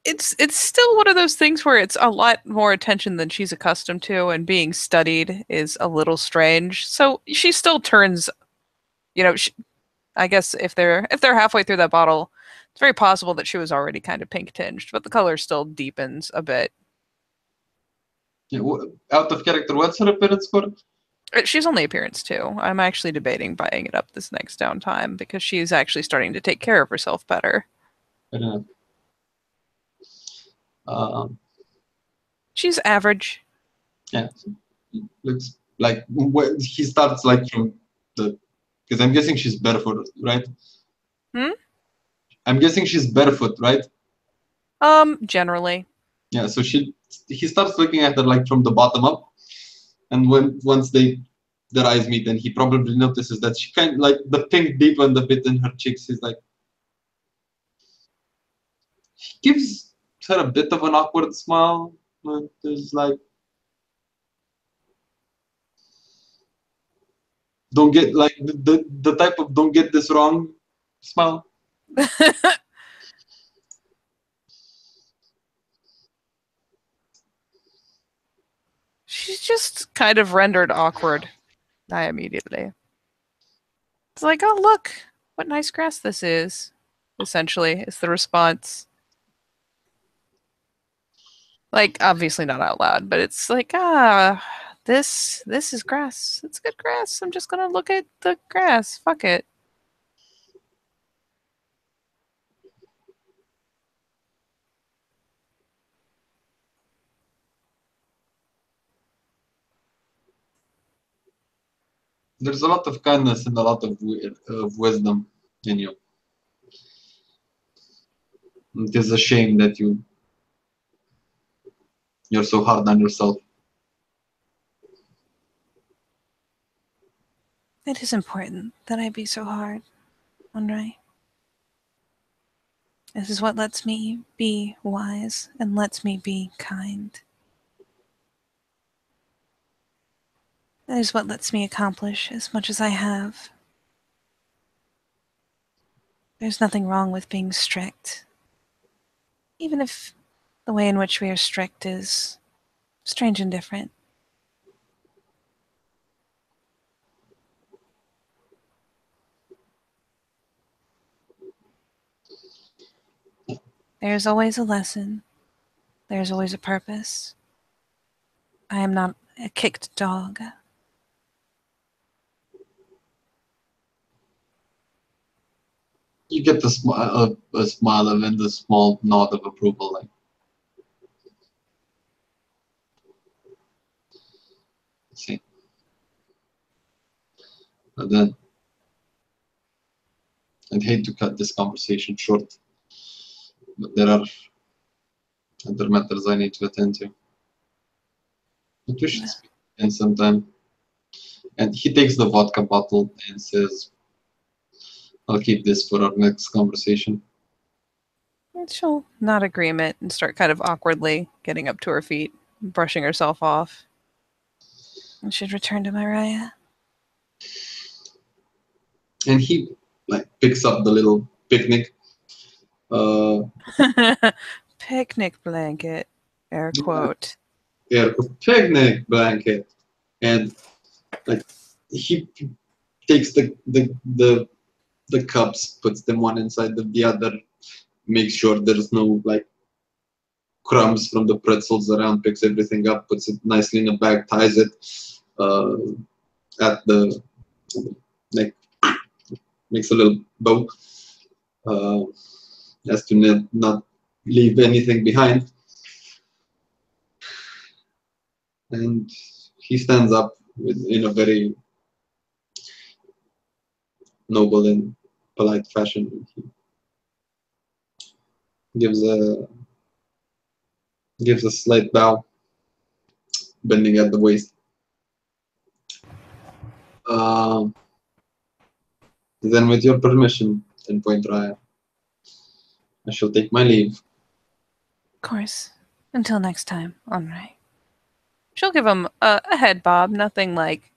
It's still one of those things where it's a lot more attention than she's accustomed to, and being studied is a little strange. So she still turns, I guess if they're halfway through that bottle, it's very possible that she was already kind of pink tinged, but the color still deepens a bit. Yeah, out of character, what's her appearance score? She's only appearance 2. I'm actually debating buying it up this next downtime because she's actually starting to take care of herself better. I don't know. She's average. Yeah, looks like he starts like from the, because I'm guessing she's barefoot, right? Hmm? I'm guessing she's barefoot, right? Generally. Yeah, so he starts looking at her like from the bottom up, and once their eyes meet, then he probably notices that she kind of like the pink deepened a bit in her cheeks. He's like, he gives her a bit of an awkward smile. There's like, don't get like the type of don't get this wrong smile. She's just kind of rendered awkward. I immediately. It's like, oh, look, what nice grass this is. Essentially, is the response. Like, obviously not out loud, but it's like, this is grass. It's good grass. I'm just gonna look at the grass. Fuck it. There's a lot of kindness and a lot of wisdom in you. It is a shame that you're so hard on yourself. It is important that I be so hard, Andre. This is what lets me be wise and lets me be kind. That is what lets me accomplish as much as I have. There's nothing wrong with being strict, even if the way in which we are strict is strange and different. There's always a lesson. There's always a purpose. I am not a kicked dog. You get a smile and then the small nod of approval, like, see. But then I'd hate to cut this conversation short, but there are other matters I need to attend to. But we should speak again sometime. And he takes the vodka bottle and says, I'll keep this for our next conversation. She'll nod agreement and start kind of awkwardly getting up to her feet, brushing herself off. I should return to Mariah. And he like picks up the little picnic. Picnic blanket, air quote. Picnic blanket, and like he takes the cups, puts them one inside of the other, makes sure there's no like crumbs from the pretzels around, picks everything up, puts it nicely in a bag, ties it at the neck, makes a little bow, uh, as to not leave anything behind. And he stands up in a very noble and polite fashion. He gives a slight bow, bending at the waist. Then, with your permission, 10-point Raya, I shall take my leave. Of course. Until next time, Andre. She'll give him a head bob, nothing like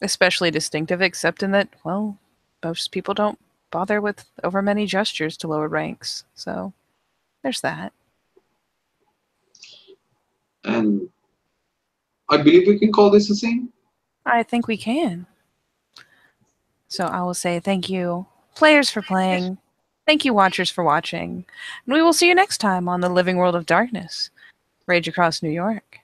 especially distinctive, except in that, well, most people don't bother with over many gestures to lower ranks. So there's that. And I believe we can call this a scene. I think we can. So I will say thank you, players, for playing. Thank you, watchers, for watching. And we will see you next time on The Living World of Darkness, Rage Across New York.